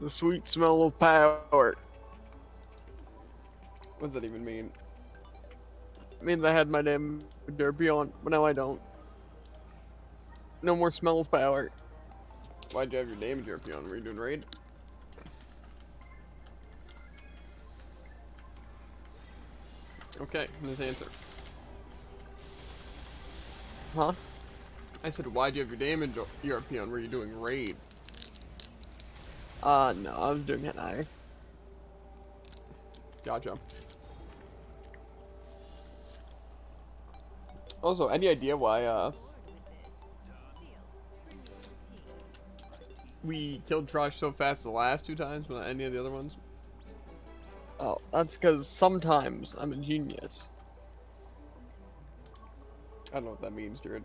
The sweet smell of power. What does that even mean? It means I had my damn derby on, but now I don't. No more smell of power. Why'd you have your damage ERP on? Were you doing raid? Okay, his answer. Huh? I said, why'd you have your damage ERP on? Were you doing raid? No, I was doing it higher. Gotcha. Also, any idea why, we killed Trash so fast the last 2 times, but not any of the other ones? Oh, that's because sometimes I'm a genius. I don't know what that means, Jared.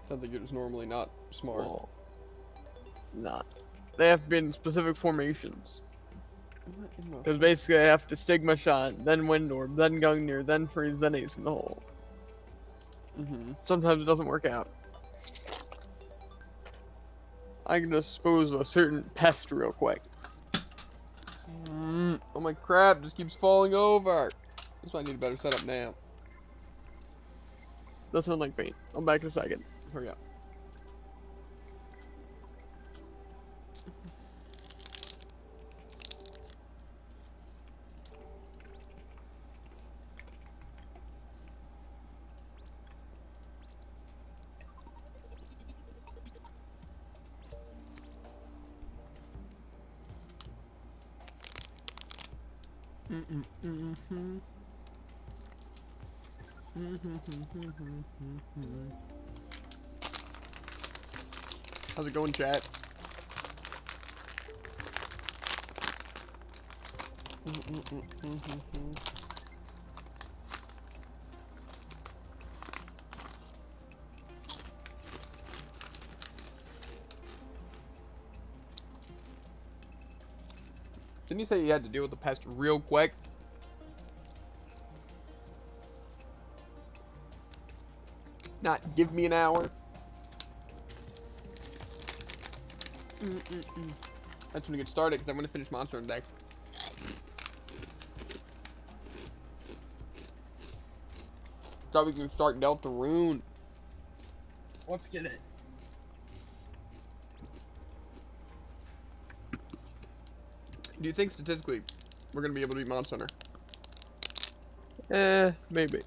Sounds like you're just normally not smart. Well, not. They have to be in specific formations. Because basically I have to Stigma Shot, then Wind Orb, then Gungnir, then Freeze, then Ace in the hole. Sometimes it doesn't work out. I can dispose of a certain pest real quick. Oh my crap, just keeps falling over. This might need a better setup now. Doesn't sound like paint. I'm back in a second. Hurry up. How's it going, chat? Didn't you say you had to deal with the pest real quick? Not give me an hour. That's when we get started, because I'm going to finish Monster in deck. Thought we can start Delta Rune. Let's get it. Do you think statistically we're going to be able to beat Monster Hunter? Maybe.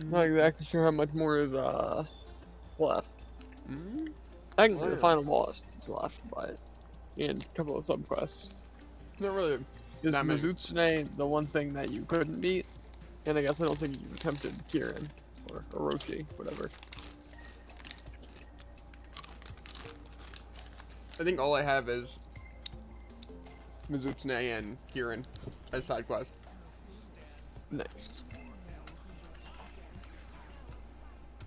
Not exactly sure how much more is left. Technically, the final boss is left, but and a couple of subquests. Not really. Is that many. Mizutsune the one thing that you couldn't beat? And I guess I don't think you attempted Kirin or Orochi, whatever. I think all I have is Mizutsune and Kirin as side quests. Nice.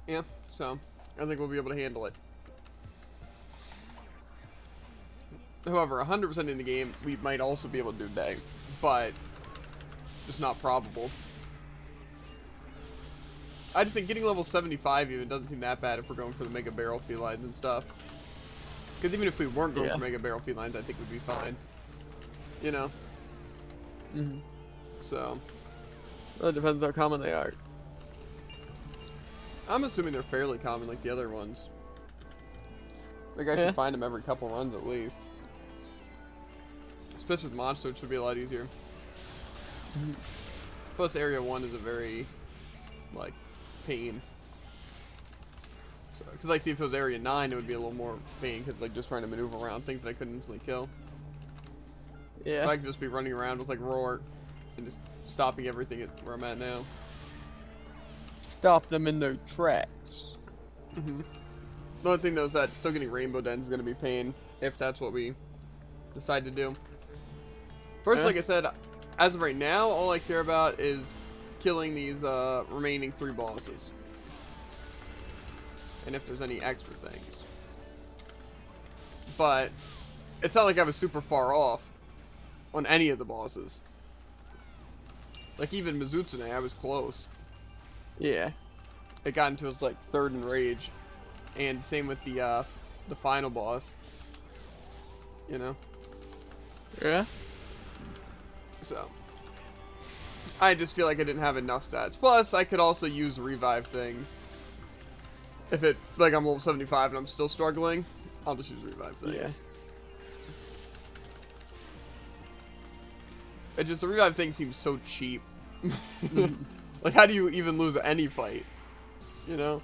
Yeah, so I think we'll be able to handle it. However, 100% in the game, we might also be able to do a day, but just not probable. I just think getting level 75 even doesn't seem that bad if we're going for the Mega Barrel Felines and stuff. Because even if we weren't going for Mega Barrel Felines, I think we'd be fine. You know? So. Well, it depends how common they are. I'm assuming they're fairly common like the other ones. Like I should find them every couple runs at least. Especially with monster, it should be a lot easier. Plus area 1 is a very, like, pain. So, cause like see if it was area 9 it would be a little more pain cause like just trying to maneuver around things that I couldn't instantly kill. Yeah. But I could just be running around with like Roar and just stopping everything at where I'm at now. Stop them in their tracks. The only thing though is that still getting Rainbow Dens is going to be pain if that's what we decide to do. First, like I said, as of right now, all I care about is killing these remaining 3 bosses. And if there's any extra things. But it's not like I was super far off on any of the bosses. Like even Mizutsune, I was close. Yeah. It got into his like third in rage, and same with the final boss. You know. Yeah. So I just feel like I didn't have enough stats. Plus, I could also use revive things. If it like I'm level 75 and I'm still struggling, I'll just use revive things. Yeah. It just the revive thing seems so cheap. Like, how do you even lose any fight? You know?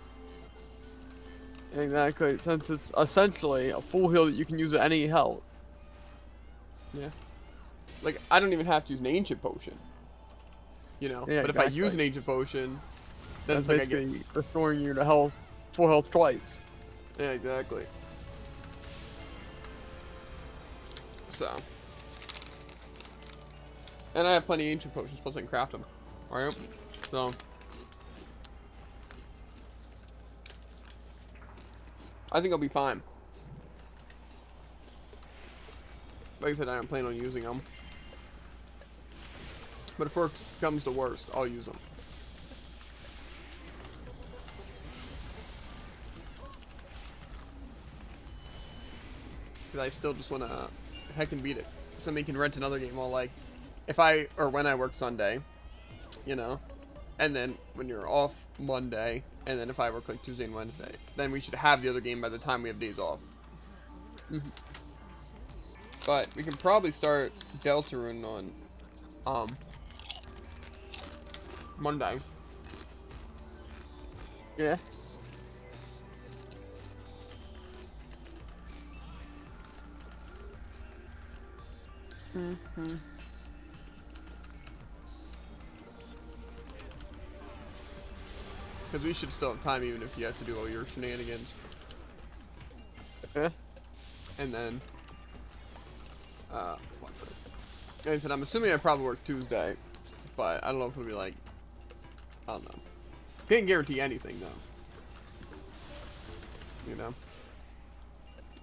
Exactly. Since it's essentially a full heal that you can use at any health. Yeah. Like, I don't even have to use an ancient potion. You know? Yeah, but if I use an ancient potion, then that's it's like basically restoring you to health, full health twice. Yeah, exactly. So. And I have plenty of ancient potions, plus I can craft them. Alright? So. I think I'll be fine. Like I said, I don't plan on using them. But if worse comes to worst, I'll use them. Because I still just want to heck and beat it. So we can rent another game while, like, if I, or when I work Sunday, you know, and then when you're off Monday, and then if I work like Tuesday and Wednesday, then we should have the other game by the time we have days off. But we can probably start Deltarune on Monday. Yeah. Because we should still have time even if you have to do all your shenanigans. Yeah. And then, what's it? Like I said, I'm assuming I probably work Tuesday, but I don't know if it'll be like, I don't know. Can't guarantee anything though. You know?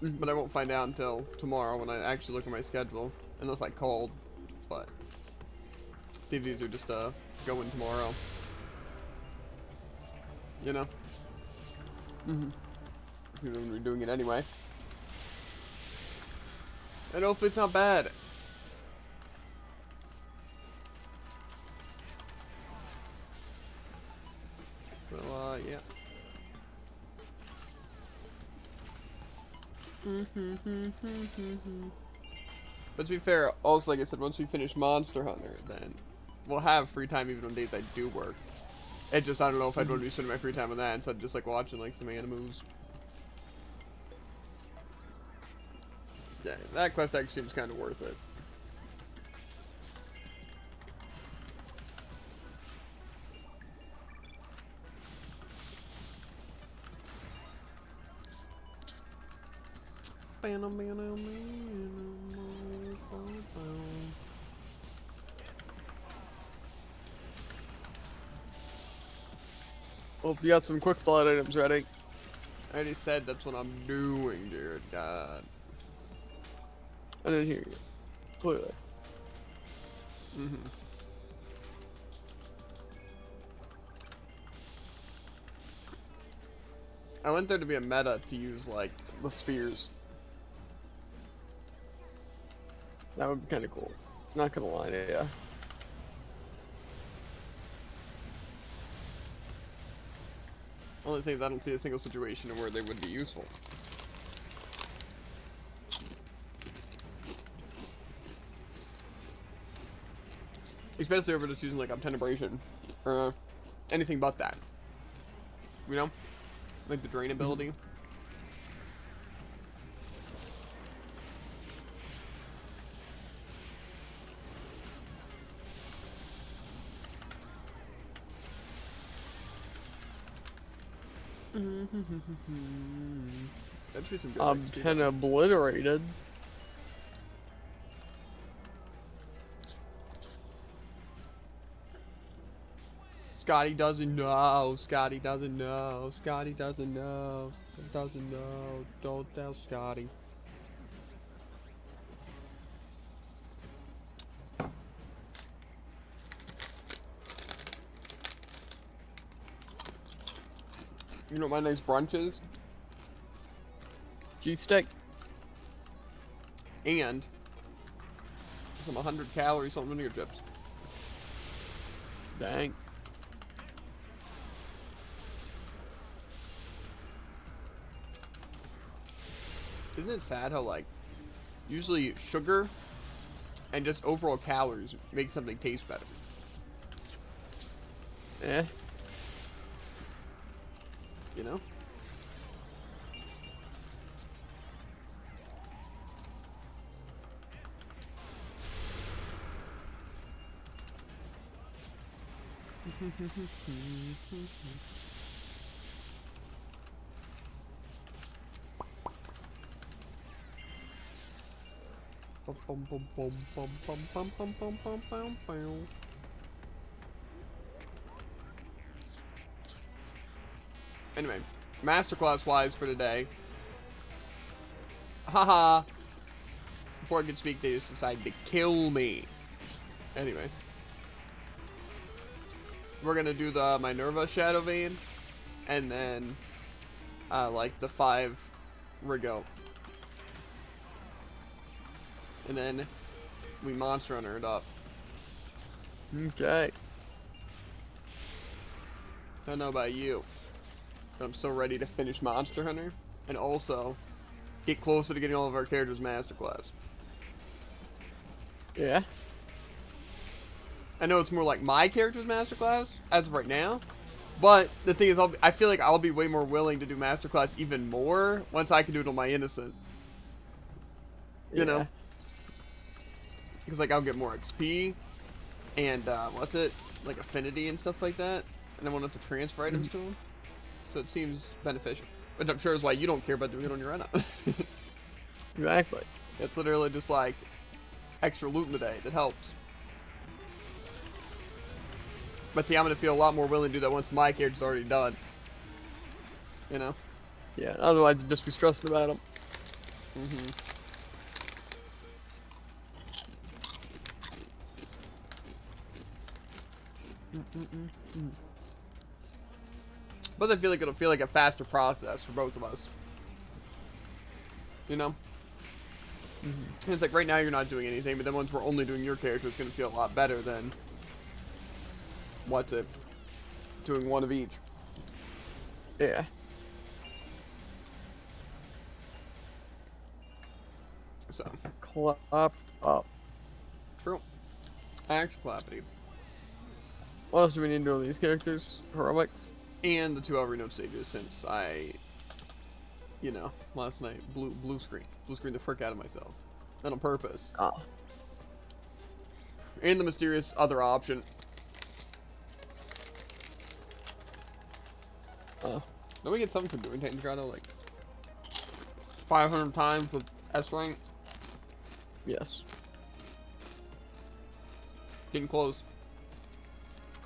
But I won't find out until tomorrow when I actually look at my schedule. Unless I called. But see if these are just going tomorrow. You know? Even when we're doing it anyway. And hopefully it's not bad. So yeah. But to be fair, also like I said, once we finish Monster Hunter, then we'll have free time even on days I do work. It just, I don't know if I'd want to be spending my free time on that instead of just like watching like some animes. Yeah, that quest actually seems kind of worth it. Hope you got some quick slide items ready. I already said that's what I'm doing, dear God. I didn't hear you. Clearly. I want there to be a meta to use like the spheres. That would be kind of cool. Not gonna lie to you. Only thing is I don't see a single situation where they would be useful. Especially over just using like Obtenebration or anything but that. You know? Like the drain ability. That should be some good Obten obliterated. Scotty doesn't know. Scotty doesn't know. Scotty doesn't know. Doesn't know. Don't tell Scotty. You know what my nice brunch is? G-stick. And some 100 calories salt and vinegar chips. Dang. Isn't it sad how, like, usually sugar and just overall calories make something taste better? Yeah. You know? Anyway, masterclass wise for today. Haha. Before I could speak, they just decided to kill me. Anyway. We're gonna do the Minerva Shadow Vein. And then, like the 5 Rigo. And then, we Monster Hunter it up. Okay. I don't know about you, but I'm so ready to finish Monster Hunter. And also, get closer to getting all of our characters Masterclass. Yeah. I know it's more like my character's Masterclass, as of right now. But, the thing is, I feel like I'll be way more willing to do Masterclass even more once I can do it on my Innocent. You know? Because, like, I'll get more XP, and, what's it? Like, affinity and stuff like that. And I won't have to transfer items to them. So it seems beneficial. Which I'm sure is why you don't care about doing it on your Rena. Exactly. It's literally just, like, extra loot in the day that helps. But see, I'm going to feel a lot more willing to do that once my character's already done. You know? Yeah, otherwise I'd just be stressing about them. But I feel like it'll feel like a faster process for both of us. You know? And it's like right now you're not doing anything, but then once we're only doing your character, it's going to feel a lot better than... What's it? Doing one of each. Yeah. So. Clap up. True. Action clappity. What else do we need to do with these characters? Heroics? And the 2 Elvery Note stages, since I, you know, last night blue screen the frick out of myself. Not on purpose. Oh. And the mysterious other option. Oh. Don't we get something for doing Titan's Grotto like 500 times with S rank? Yes. Getting close.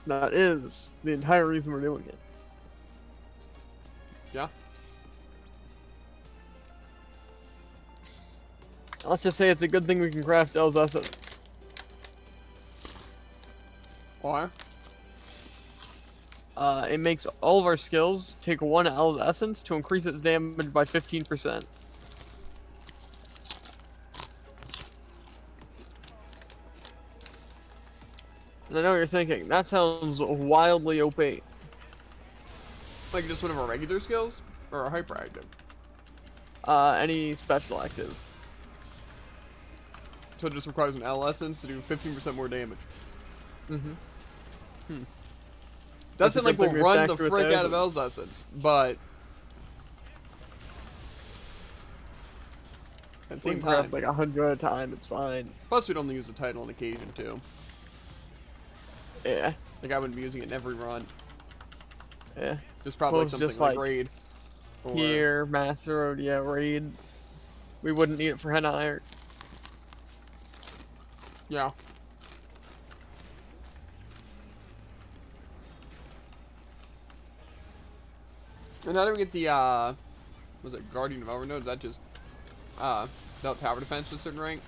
That is the entire reason we're doing it. Yeah. Let's just say it's a good thing we can craft L's essence. Why? It makes all of our skills take 1 L's essence to increase its damage by 15%. And I know what you're thinking, that sounds wildly OP. Like just one of our regular skills? Or our hyperactive? Any special active. So it just requires an L essence to do 15% more damage. Doesn't like we'll run the frick out of L's essence, but at the same time, like 100 at a time, it's fine. Plus we'd only use the title on occasion too. Yeah. Like I wouldn't be using it in every run. Yeah. Just probably Well, something just like like raid. Or, here, Master Road, yeah, raid. We wouldn't need it for Henna Iron. Yeah. And how do we get the, was it Guardian of Overnode? Is that just, without tower defense to a certain rank?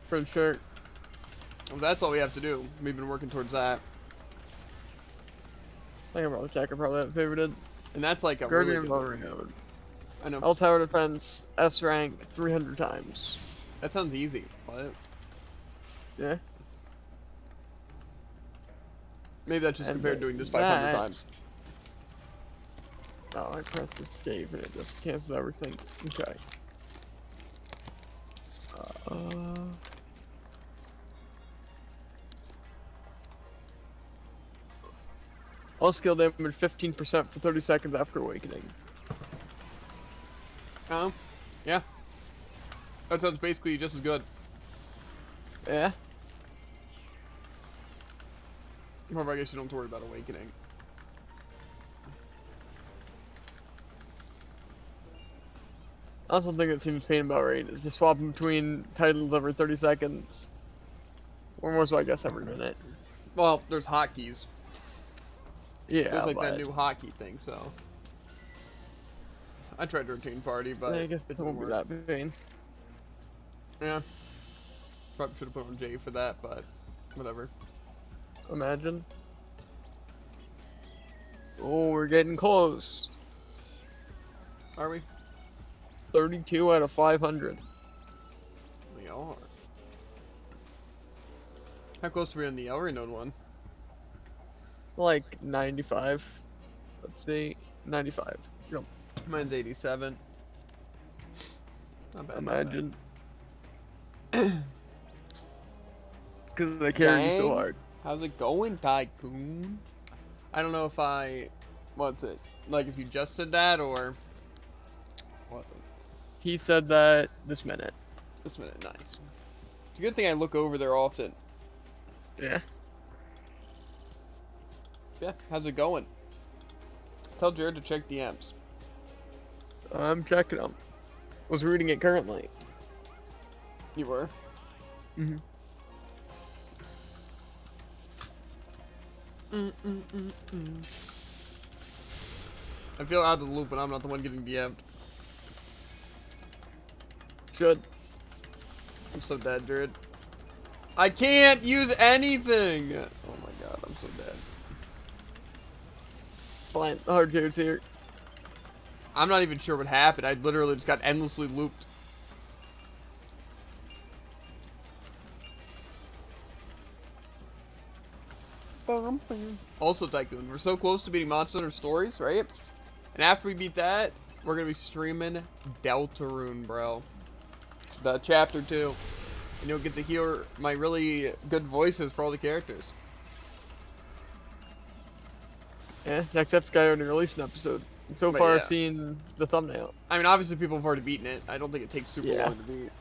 For sure. Well, that's all we have to do. We've been working towards that. I can probably check. I probably haven't favorited. And that's like a Guardian really of good one. Overload. I know. L tower defense, S rank 300 times. That sounds easy. What? Yeah. Maybe that's just And compared to doing this 500 times. Oh, I pressed escape and it just canceled everything. Okay. All skill damage 15% for 30 seconds after awakening. Yeah. That sounds basically just as good. Yeah. However, I guess you don't have to worry about awakening. That's one thing that seems pain about right is just swapping between titles every 30 seconds. Or more so, I guess, every minute. Well, there's hotkeys. Yeah, There's like but that new hotkey thing, so. I tried to retain party, but I guess it it didn't won't be work. that pain. Yeah. Probably should have put on J for that, but whatever. Imagine. Oh, we're getting close. Are we? 32 out of 500. We are. How close are we on the Elry node one? Like 95. Let's see. 95. Yep. Mine's 87. Not bad. Imagine. Because they carry you so Dang. hard. How's it going, Tycoon? I don't know if I... What's it? Like, if you just said that, or... What? He said that this minute. This minute, nice. It's a good thing I look over there often. Yeah. Yeah, how's it going? Tell Jared to check DMs. I'm checking them. Was reading it currently. You were? Mm-hmm. I feel out of the loop, and I'm not the one getting DM'd. Should. I'm so dead, Jared. I can't use anything! Oh my god, I'm so dead. Fine. The hard care's here. I'm not even sure what happened. I literally just got endlessly looped. Also, Tycoon, we're so close to beating Monster Hunter Stories, right? And after we beat that, we're gonna be streaming Deltarune, bro. The chapter 2. And you'll get to hear my really good voices for all the characters. Yeah, Jacksepticeye already released an episode. And so But far, yeah. I've seen the thumbnail. I mean, obviously people have already beaten it. I don't think it takes super long to beat.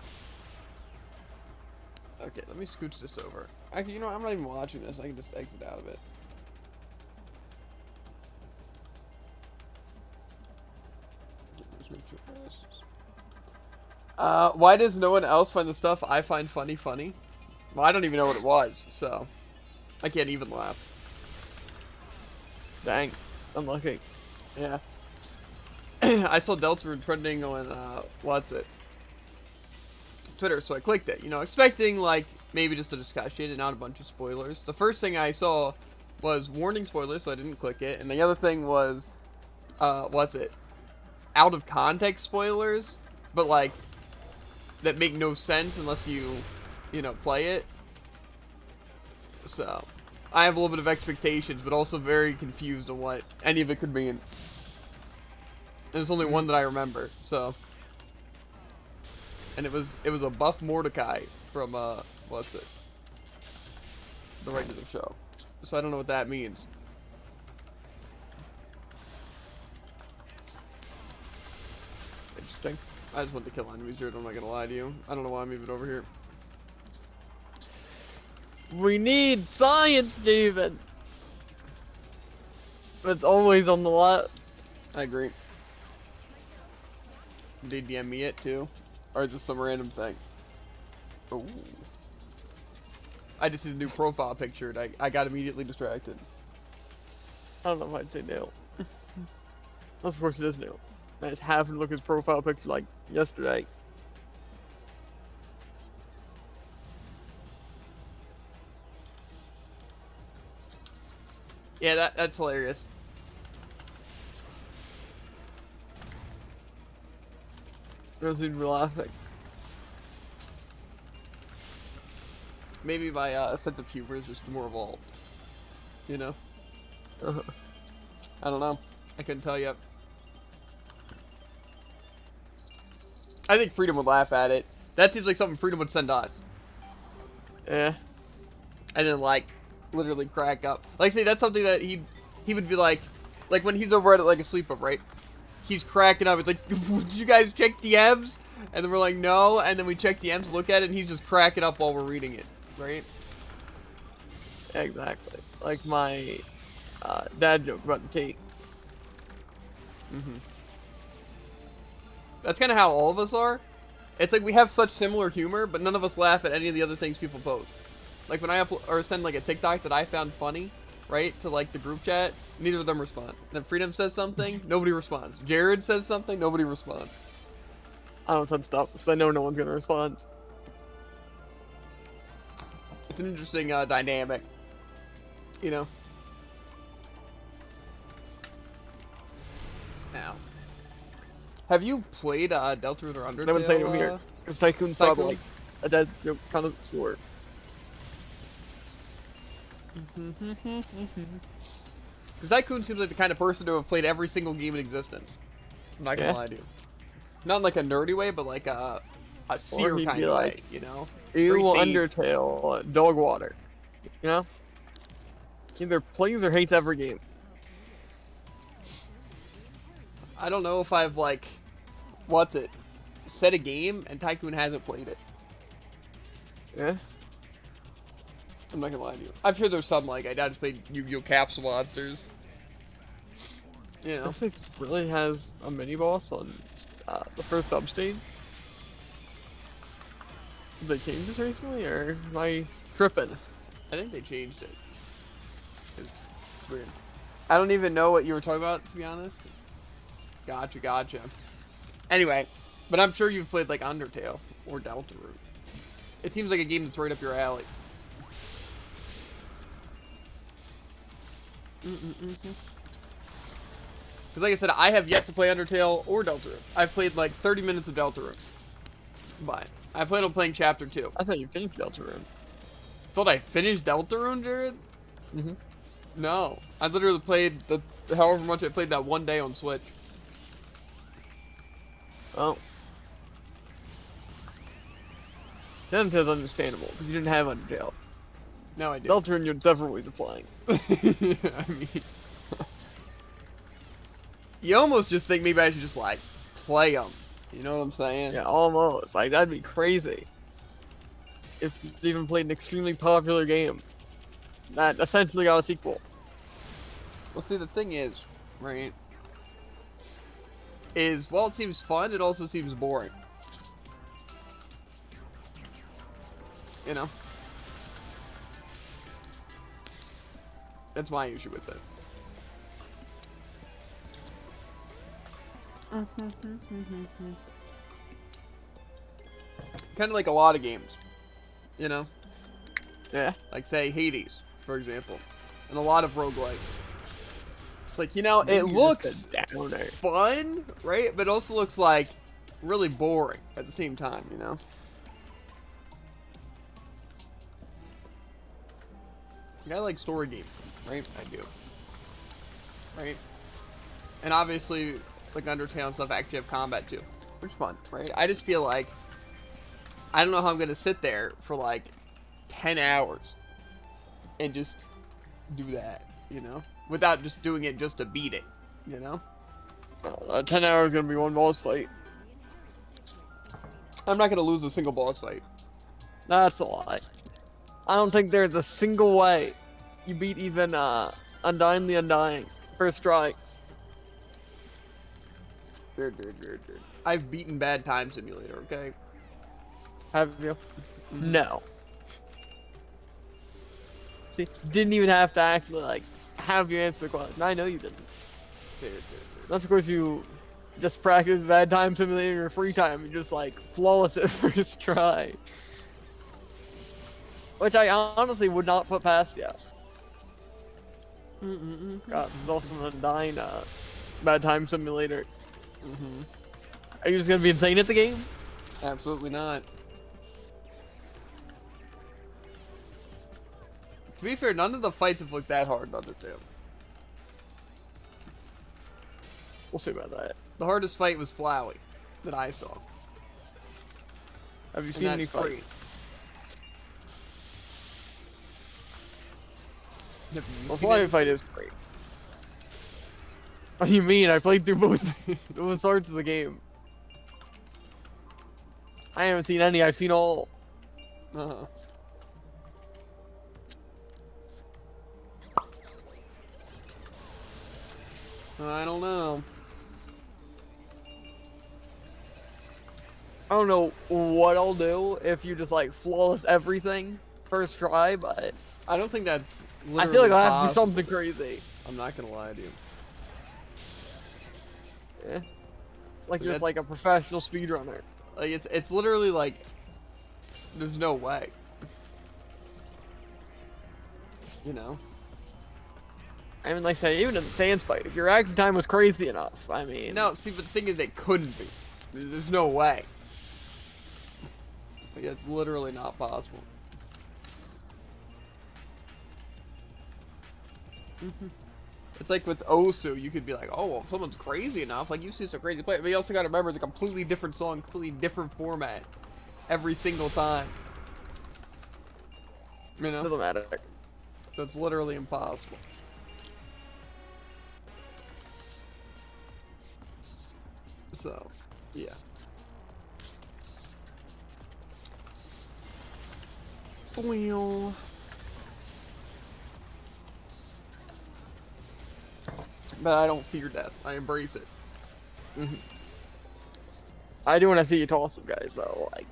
Okay, let me scooch this over. Actually, you know what? I'm not even watching this. I can just exit out of it. Why does no one else find the stuff I find funny? Well, I don't even know what it was, so I can't even laugh. Dang. Unlucky. Yeah. I saw Deltarune trending on, what's it? Twitter, so I clicked it, you know, expecting, like, maybe just a discussion and not a bunch of spoilers. The first thing I saw was warning spoilers, so I didn't click it, and the other thing was, what's it? Out of context spoilers, but, like, that make no sense unless you know, play it. So, I have a little bit of expectations, but also very confused on what any of it could mean. And there's only one that I remember, so. And it was a buff Mordecai from, what's it? The regular show. So I don't know what that means. Interesting. I just want to kill enemies here, I'm not gonna lie to you. I don't know why I'm even over here. We need science, David! It's always on the left. I agree. Did they DM me it too? Or is this some random thing? Oh. I just see the new profile picture and I got immediately distracted. I don't know if I'd say new. Unless, of course, it is new. I just happened to look at his profile picture like yesterday. Yeah, that's hilarious. Don't seem to be laughing. Maybe my sense of humor is just more evolved. You know? I don't know. I couldn't tell you. I think Freedom would laugh at it. That seems like something Freedom would send us. Yeah. And then, like, literally crack up. Like, say, that's something that he would be like when he's over at, like, a sleepover, right? He's cracking up. It's like, did you guys check DMs? And then we're like, no. And then we check DMs, look at it, and he's just cracking up while we're reading it, right? Exactly. Like my dad joke about the cake. That's kind of how all of us are. It's like we have such similar humor, but none of us laugh at any of the other things people post. Like when I send like a TikTok that I found funny, right, to like the group chat, neither of them respond. Then Freedom says something, nobody responds. Jared says something, nobody responds. I don't send stuff because I know no one's gonna respond. It's an interesting dynamic, you know. Now, have you played Deltarune or Undertale? I wouldn't say it here because Tycoon's probably like a dead joke kind of sort. Because Tycoon seems like the kind of person to have played every single game in existence. I'm not gonna lie to you. Not in like a nerdy way, but like a seer kind of way, you know? Ew, Undertale, dog water. You know? Either plays or hates every game. I don't know if I've like, set a game and Tycoon hasn't played it. Yeah? I'm not gonna lie to you. I'm sure there's some like, I just played Yu-Gi-Oh! Capsule Monsters. You know? This place really has a mini-boss on the first sub-stage. Did they change this recently, or am I tripping? I think they changed it. It's weird. I don't even know what you were talking about, to be honest. Gotcha. Anyway, but I'm sure you've played like Undertale or Deltarune. It seems like a game that's right up your alley. Because like I said, I have yet to play Undertale or Deltarune. I've played like 30 minutes of Deltarune. But I plan on playing Chapter 2. I thought you finished Deltarune. Thought I finished Deltarune, Jared? No. I literally played however much I played that one day on Switch. Oh. Undertale's understandable, because you didn't have Undertale. No, I did. Deltarune, you had several ways of playing. I mean... you almost just think maybe I should just, like, play them. You know what I'm saying? Yeah, almost. Like, that'd be crazy. If it's even played an extremely popular game that essentially got a sequel. Well, see, the thing is, right, is while it seems fun, it also seems boring. You know? That's my issue with it. Kind of like a lot of games, you know? Yeah. Like, say, Hades, for example. And a lot of roguelikes. It's like, you know, it looks fun, right? But it also looks like really boring at the same time, you know? I like story games, right? I do. Right? And obviously, like Undertale and stuff actually have combat too, which is fun, right? I just feel like I don't know how I'm gonna sit there for like 10 hours and just do that, you know, without just doing it just to beat it, you know. 10 hours is gonna be one boss fight. I'm not gonna lose a single boss fight. That's a lie. I don't think there's a single way you beat even Undying the Undying first try. I've beaten Bad Time Simulator, okay? Have you? No. See, didn't even have to actually, like, have you answer the question. I know you didn't. That's, of course, you just practice Bad Time Simulator in your free time. You just, like, flawless it first try. Which I honestly would not put past you. God, there's also an Undying Bad Time Simulator. Are you just gonna be insane at the game? Absolutely not. To be fair, none of the fights have looked that hard in Under 2. We'll see about that. The hardest fight was Flowey that I saw. Have you seen any free. fights? Have you Well, seen Flying any- Fight is great. What do you mean? I played through both parts of the game. I haven't seen any. I've seen all. Uh-huh. I don't know. I don't know what I'll do if you just like flawless everything first try, but I don't think that's I literally feel like I'll have to do possible. something crazy. I'm not gonna lie to you. Yeah. Like That's- just like a professional speedrunner. Like it's literally like there's no way. You know? I mean, like I said, even in the Sans fight, if your active time was crazy enough, I mean. No, see, but the thing is, it couldn't be. There's no way. Like, it's literally not possible. It's like with Osu, you could be like, oh, well, if someone's crazy enough, like, you see some crazy play. But you also gotta remember, it's a completely different song, completely different format every single time. You know? Doesn't matter. So it's literally impossible. So, yeah. Well. But I don't fear death. I embrace it. I do want to see you toss some guys, though. Like,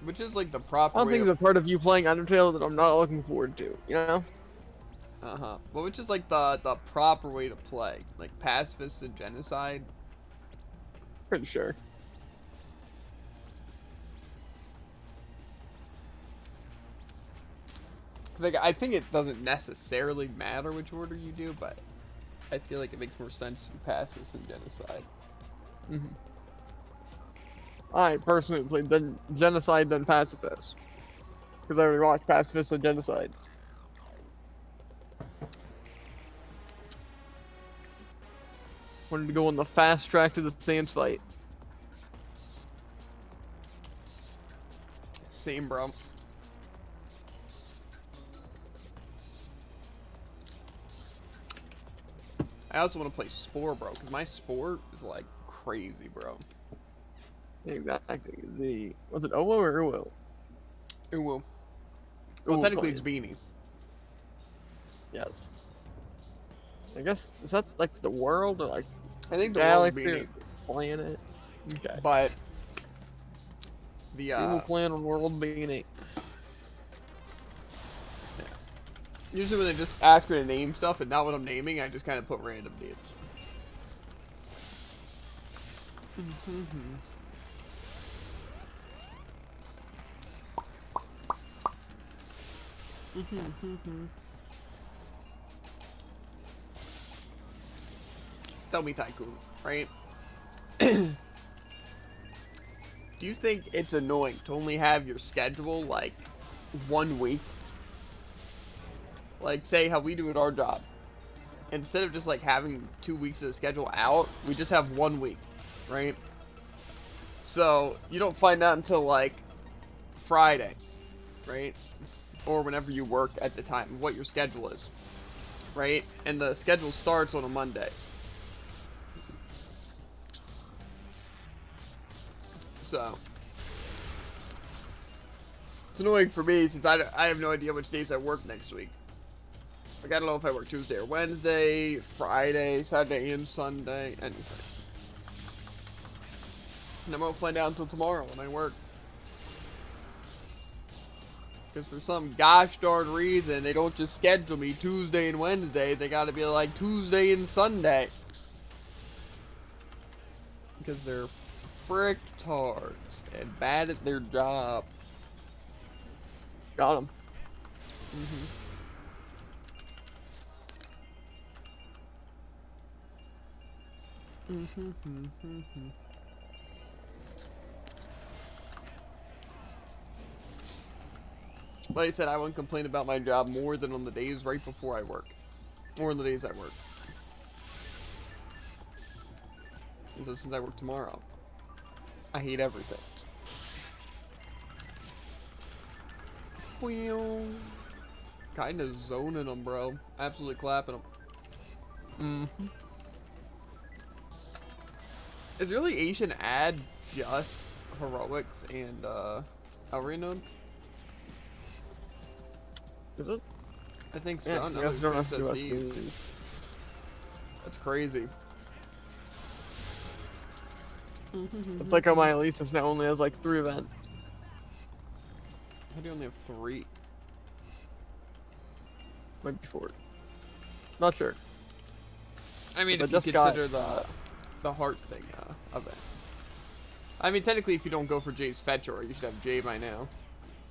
Which is like the proper I don't way think to... it's a part of you playing Undertale that I'm not looking forward to, you know? Uh-huh. Well, which is like the proper way to play. Like pacifist and genocide. Pretty sure. Like, I think it doesn't necessarily matter which order you do, but I feel like it makes more sense to do pacifist and genocide. I personally played Genocide than Pacifist. Because I already watched Pacifist and Genocide. Wanted to go on the fast track to the Sans fight. Same, bro. I also want to play Spore, bro, because my Spore is like crazy, bro. Exactly. Was it Owo or Uwo? Uwu. Well, Uwu technically clan. it's Beanie. Yes. I guess, is that like the world or like I think the world's galaxy Beanie. or planet? Okay. But the Evil clan or world beanie. usually when they just ask me to name stuff and not what I'm naming, I just kind of put random names. Tell me, Tycoon, right? Do you think it's annoying to only have your schedule like 1 week? Like, say how we do at our job. Instead of just like having 2 weeks of the schedule out, we just have 1 week, right? So you don't find out until like Friday, right? Or whenever you work at the time, what your schedule is, right? And the schedule starts on a Monday. So it's annoying for me since I have no idea which days I work next week. Like, I don't know if I work Tuesday or Wednesday, Friday, Saturday, and Sunday, anything. And I won't find out until tomorrow when I work. Because for some gosh darn reason, they don't just schedule me Tuesday and Wednesday. They gotta be like Tuesday and Sunday. Because they're fricktards and bad at their job. Got him. Like I said, I won't complain about my job more than on the days right before I work. More on the days I work. And so since I work tomorrow, I hate everything. Kinda zoning them, bro. Absolutely clapping them. Is really Asian ad just heroics and Elry node? Is it? I think so. Yeah, No, you guys don't have to do SSDs. SSDs. That's crazy. It's like how my Elisa's now only has like 3 events. How do you only have 3? Might be 4. Not sure. I mean, But if you just got- consider the heart thing event. I mean, technically, if you don't go for Jay's fetch aura, you should have Jay by now.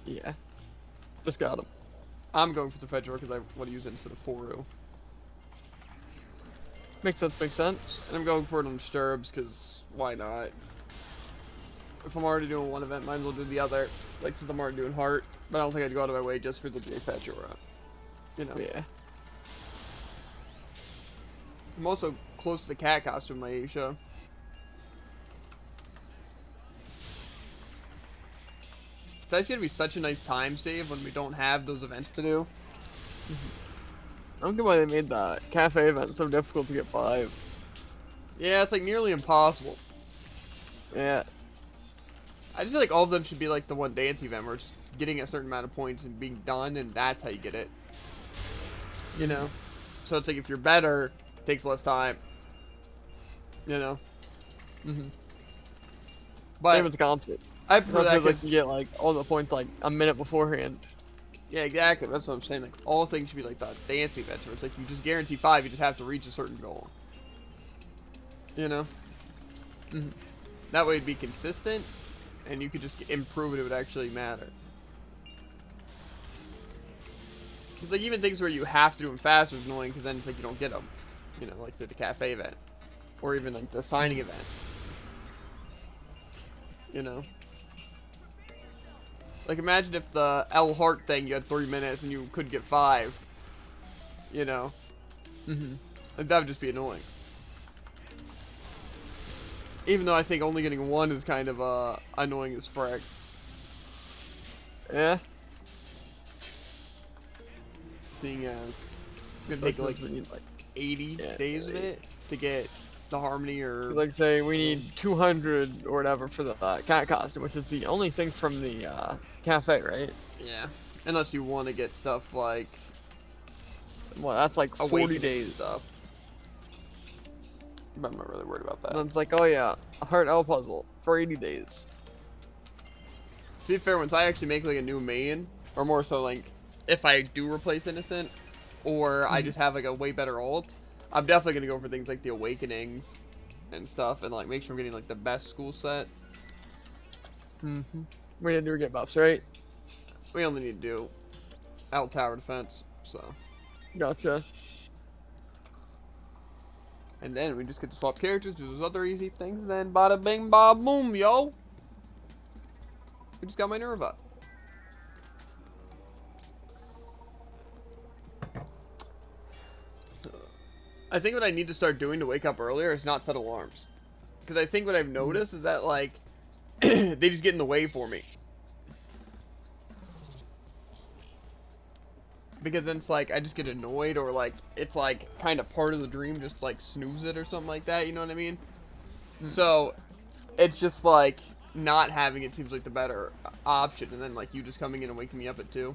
Yeah. Just got him. I'm going for the fetch aura because I want to use it instead of Foru. Makes sense, makes sense. And I'm going for it on Sturbs because why not? If I'm already doing one event, might as well do the other. Like, since I'm already doing heart. But I don't think I'd go out of my way just for the Jay fetch aura. You know? Yeah. I'm also close to the cat costume, my Aisha. That's gonna be such a nice time save when we don't have those events to do. I don't get why they made that cafe event so difficult to get 5. Yeah, it's like nearly impossible. Yeah. I just feel like all of them should be like the one dance event where it's getting a certain amount of points and being done, and that's how you get it. You know? So it's like if you're better, it takes less time. You know? But Same with the concert. I prefer that Like because you get like all the points like a minute beforehand. yeah, exactly. That's what I'm saying. Like all things should be like the dance events where it's like you just guarantee 5, you just have to reach a certain goal. You know? That way it'd be consistent, and you could just improve it. It would actually matter. Because like even things where you have to do them faster is annoying because then it's like you don't get them. You know, like the cafe event, or even like the signing event. You know. Like, imagine if the L Heart thing, you had 3 minutes and you could get 5. You know? Like, that would just be annoying. Even though I think only getting 1 is kind of, annoying as frick. Yeah. Seeing as it's gonna take, like, 80 days of it to get the harmony or... Like, say, we need 200 or whatever for the cat costume, which is the only thing from the cafe, right? Yeah. Unless you want to get stuff like... Well, that's like 40 Awakening days. stuff. But I'm not really worried about that. And it's like, oh yeah, a Heart L puzzle for 80 days. To be fair, once I actually make like a new main, or more so like if I do replace Innocent, or I just have like a way better ult, I'm definitely gonna go for things like the Awakenings and stuff, and like make sure I'm getting like the best school set. We didn't do get buffs, right? We only need to do L Tower Defense, so. Gotcha. And then we just get to swap characters, do those other easy things, then bada bing ba boom, yo! We just got my minerva. I think what I need to start doing to wake up earlier is not set alarms. Because I think what I've noticed is that, like, they just get in the way for me. Because then it's like, I just get annoyed, or like, it's like, kind of part of the dream, just like, snooze it or something like that, you know what I mean? So, it's just like, not having it seems like the better option, and then like, you just coming in and waking me up at 2.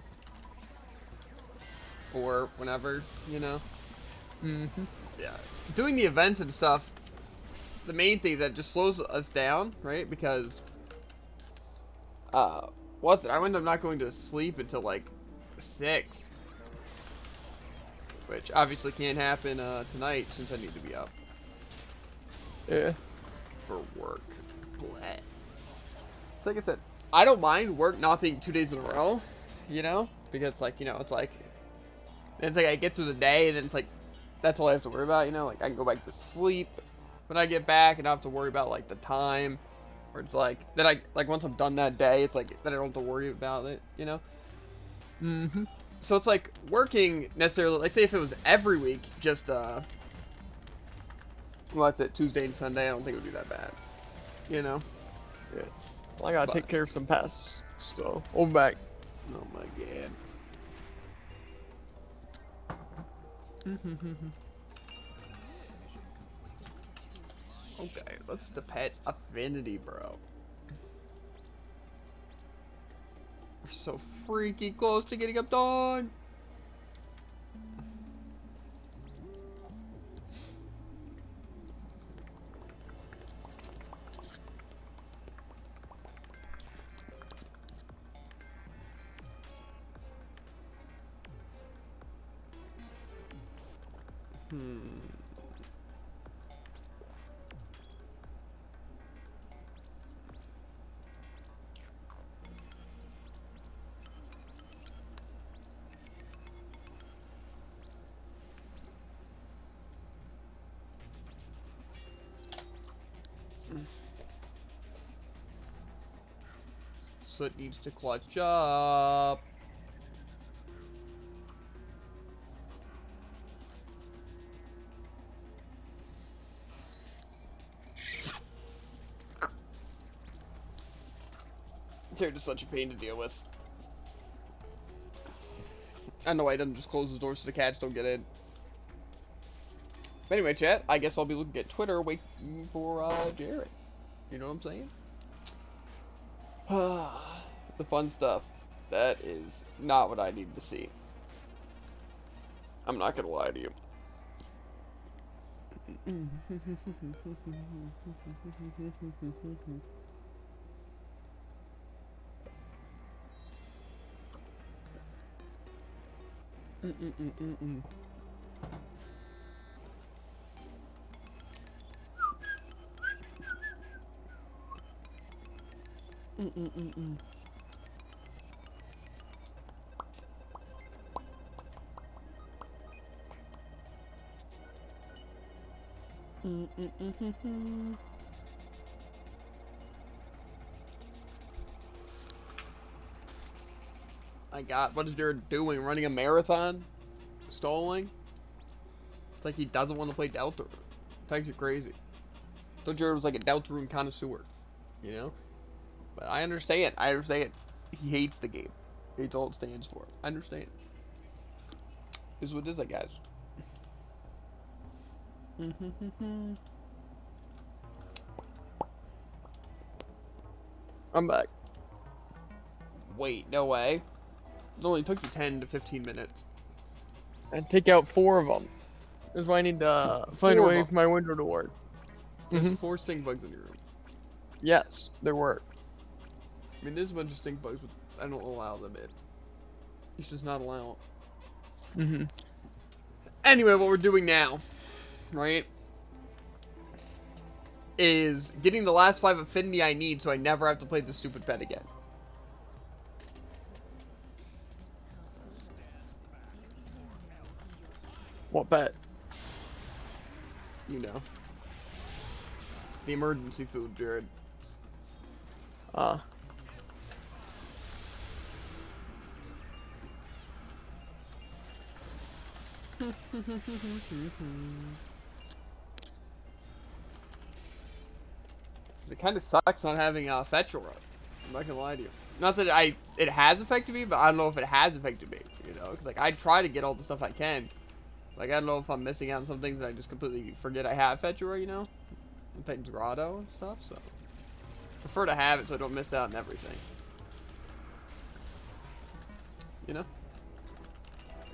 Or whenever, you know? Yeah. Doing the events and stuff, the main thing that just slows us down, right? Because, I end up not going to sleep until like 6. Which obviously can't happen tonight since I need to be up. Yeah. For work. Bleh. So like I said, I don't mind work not being 2 days in a row, you know? Because like, you know, it's like I get through the day and then it's like, that's all I have to worry about, you know? Like I can go back to sleep, when I get back and I don't have to worry about, like, the time. Or it's like, then once I'm done that day, it's like, then I don't have to worry about it, you know? Mm-hmm. So it's like, working necessarily, like, say if it was every week, just, well, that's it, Tuesday and Sunday, I don't think it would be that bad. You know? Yeah. I gotta take care of some pests, so I'll be back. Oh my god. Okay, what's the pet affinity, bro? We're so freaky close to getting up done. Soot needs to clutch up. They're just such a pain to deal with. I don't know why he doesn't just close his doors so the cats don't get in. But anyway, chat, I guess I'll be looking at Twitter waiting for Jared. You know what I'm saying? The fun stuff. That is not what I need to see. I'm not gonna lie to you. My god, what is Jared doing? Running a marathon? Stalling? It's like he doesn't want to play Delta. Takes it crazy. I thought Jared was like a Deltarune connoisseur. You know? But I understand. I understand. He hates the game. Hates all it stands for. I understand. This is what it is, I guess. I'm back. Wait, no way. It only took you 10 to 15 minutes. And take out 4 of them. That's why I need to find a way for my window to work. There's 4 stink bugs in your room. Yes, there were. I mean, there's a bunch of stink bugs, but I don't allow them in. You should just not allow them. Anyway, what we're doing now, right, is getting the last 5 affinity I need so I never have to play this stupid pet again. What pet? You know. The emergency food, Jared. It kind of sucks not having fetch aura. I'm not gonna lie to you. Not that it has affected me, but I don't know if it has affected me. You know, because like I try to get all the stuff I can. Like I don't know if I'm missing out on some things that I just completely forget I have fetch aura. You know, and grotto and stuff. So prefer to have it so I don't miss out on everything. You know.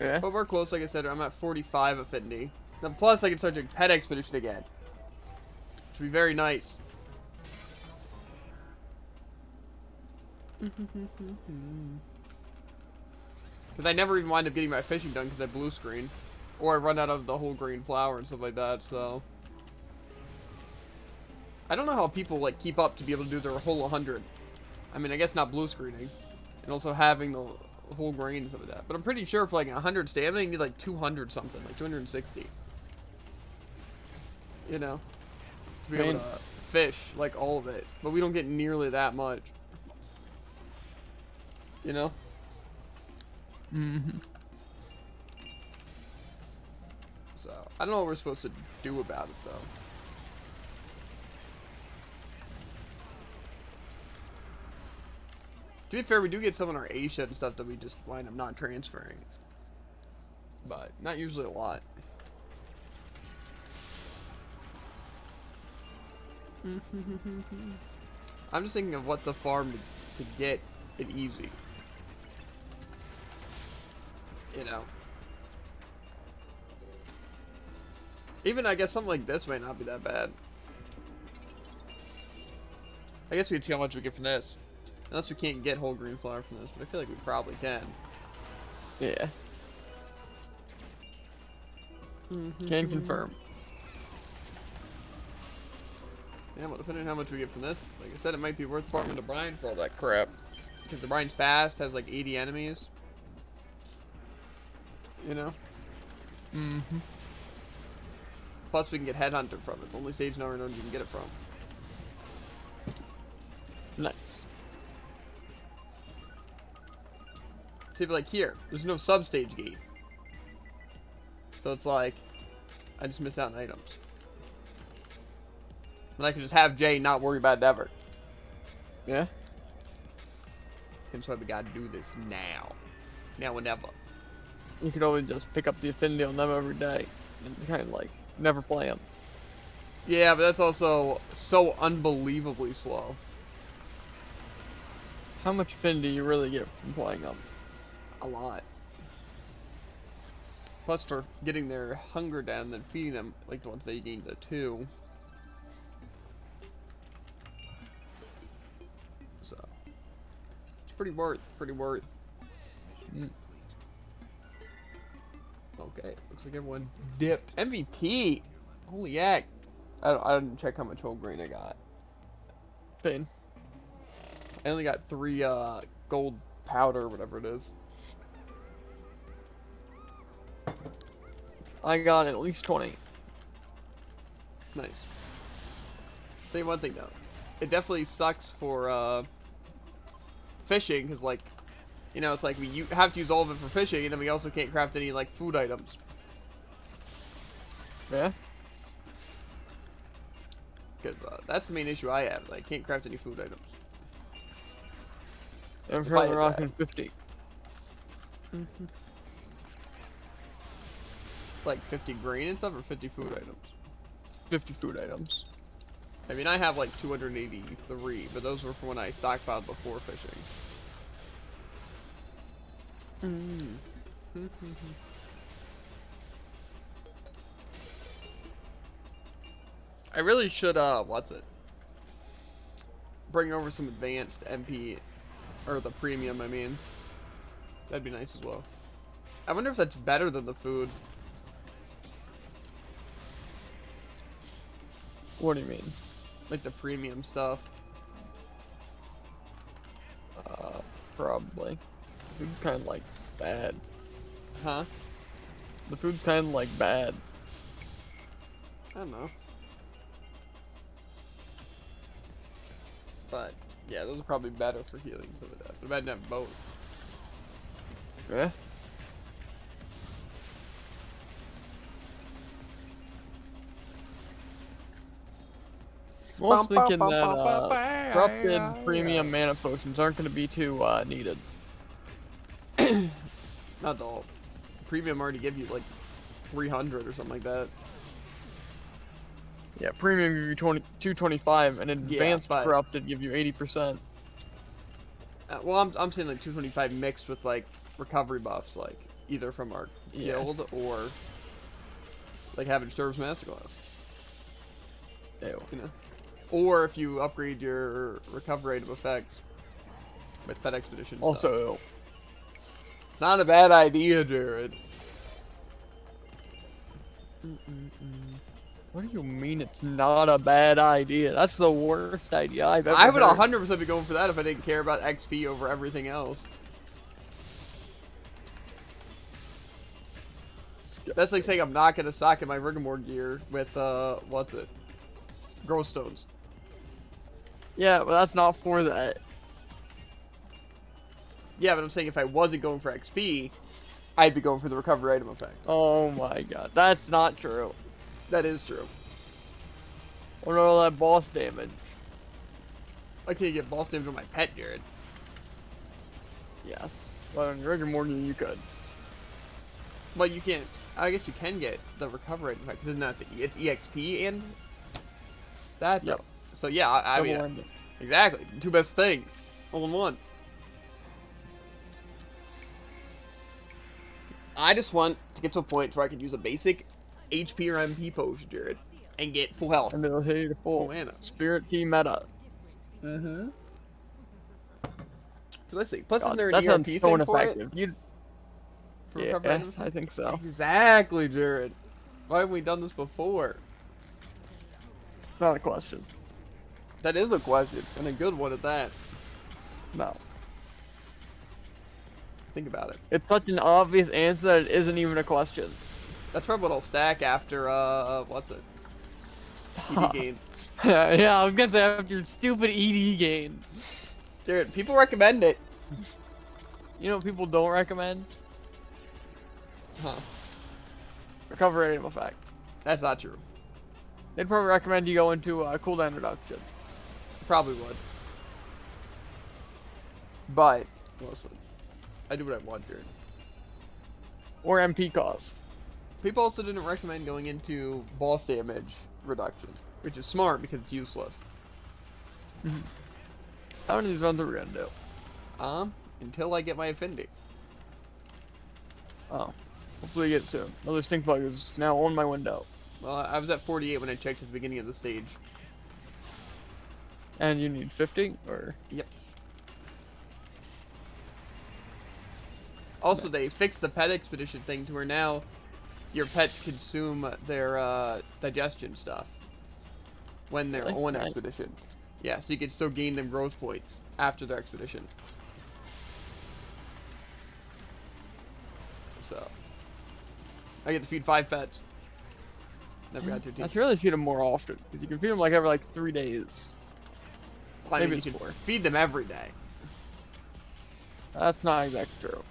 Yeah. But we're close, like I said. I'm at 45 affinity. Now, plus, I can start doing pet expedition again. Which would be very nice. Because I never even wind up getting my fishing done because I blue screen. Or I run out of the whole green flower and stuff like that, so. I don't know how people, like, keep up to be able to do their whole 100. I mean, I guess not blue screening. And also having the whole grain and stuff like that. But I'm pretty sure for like 100 stamina, you need like 200 something, like 260. You know. to be able to fish, like, all of it. But we don't get nearly that much. You know? Mm-hmm. So, I don't know what we're supposed to do about it, though. To be fair, we do get some in our A shed and stuff that we just wind up not transferring. But, not usually a lot. I'm just thinking of what's a farm to get it easy. You know? Even, I guess, something like this might not be that bad. I guess we could see how much we get from this. Unless we can't get whole green flour from this, but I feel like we probably can. Yeah. Can confirm. Yeah, well, depending on how much we get from this, like I said, it might be worth farming the brine for all that crap. Because the brine's fast, has like 80 enemies. You know? Mm-hmm. Plus, we can get Headhunter from it. The only stage nowhere known you can get it from. Nice. See, but like here, there's no sub-stage gate. So it's like, I just miss out on items. And I can just have Jay not worry about it ever. Yeah. That's why we gotta do this now. Now or never. You could always just pick up the affinity on them every day and kind of like never play them. Yeah, but that's also so unbelievably slow. How much affinity you really get from playing them? A lot. Plus for getting their hunger down, then feeding them like the ones that you gained the 2. So it's pretty worth. Mm. Okay, looks like everyone dipped. MVP. Holy yak! I didn't check how much whole grain I got. Pain. I only got 3 gold powder, or whatever it is. I got at least 20. Nice. Tell you one thing though, it definitely sucks for fishing, because like, you know, it's like we have to use all of it for fishing, and then we also can't craft any like food items. Yeah. Because that's the main issue I have. Like, I can't craft any food items. I'm Despite currently that. rocking 50. Like 50 grain and stuff, or 50 food items? 50 food items. I mean, I have like 283, but those were from when I stockpiled before fishing. I really should, bring over some advanced MP, or the premium, I mean. That'd be nice as well. I wonder if that's better than the food. What do you mean? Like the premium stuff. Probably. The food's kind of like bad. Huh? The food's kind of like bad. I don't know. But, yeah, those are probably better for healing some of that. But imagine having both. Yeah. I was thinking that corrupted premium mana potions aren't going to be too needed. Not the whole. Premium already give you like 300 or something like that. Yeah, premium give you 225, and advanced but- corrupted give you 80%. Well, I'm saying like 225 mixed with like recovery buffs, like either from our guild or like having Sturv's Masterclass. Ew. You know? Or if you upgrade your recovery item effects with Fed Expedition stuff. Also, Not a bad idea, Jared. what do you mean it's not a bad idea? That's the worst idea I've ever I would heard. 100% be going for that if I didn't care about XP over everything else. That's like saying I'm not going to sock in my Riggamore gear with, what's it? growth stones. Yeah, but that's not for that. Yeah, but I'm saying if I wasn't going for XP, I'd be going for the recovery item effect. Oh my god, that's not true. That is true. What all that boss damage? I can't get boss damage on my pet, Jared. Yes. But on Rick and Morty, you could. But you can't. I guess you can get the recovery item effect, because it's EXP and that. Yep. So yeah, I mean, Double-ended. exactly. Two best things, all in one. I just want to get to a point where I can use a basic HP or MP potion, Jared, and get full health. And it'll hit you to full mana. Spirit Team meta. Mm-hmm. So let's see. Plus, God, isn't there an that ERP sounds thing so for ineffective. it? You, For yeah, recovery items? I think so. Exactly, Jared. Why haven't we done this before? Not a question. That is a question, and a good one at that. No. Think about it. It's such an obvious answer that it isn't even a question. That's probably what I'll stack after, what's it? ED gain. Yeah, I was gonna say after your stupid ED gain. Jared, people recommend it. You know what people don't recommend? Huh. Recovery item effect. That's not true. They'd probably recommend you go into a cooldown reduction. Probably would. But, listen. I do what I want, Jared. Or MP cost. People also didn't recommend going into boss damage reduction, which is smart because it's useless. How many of these runs are we gonna do? Until I get my affinity. Oh. Hopefully you get it soon. Another stink bug is now on my window. Well, I was at 48 when I checked at the beginning of the stage. And you need 50? Or Yep. Also, they fixed the pet expedition thing to where now your pets consume their digestion stuff when they're Really? on Nice. expedition. Yeah, so you can still gain them growth points after their expedition. So, I get to feed 5 pets. Never got to I 2. should really feed them more often, because you can feed them like every 3 days. I mean, maybe you it's can 4. feed them every day. That's not exactly true.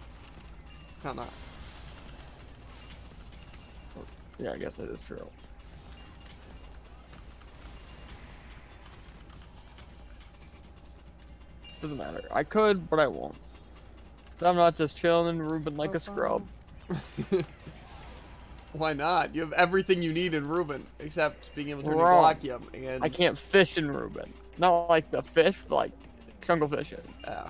How not? Yeah, I guess that is true. Doesn't matter. I could, but I won't. 'Cause I'm not just chilling in Reuben like a scrub. Why not? You have everything you need in Reuben, except being able to turn your Wrong. Glockium, and I can't fish in Reuben. Not like the fish, but like jungle fishing. yeah.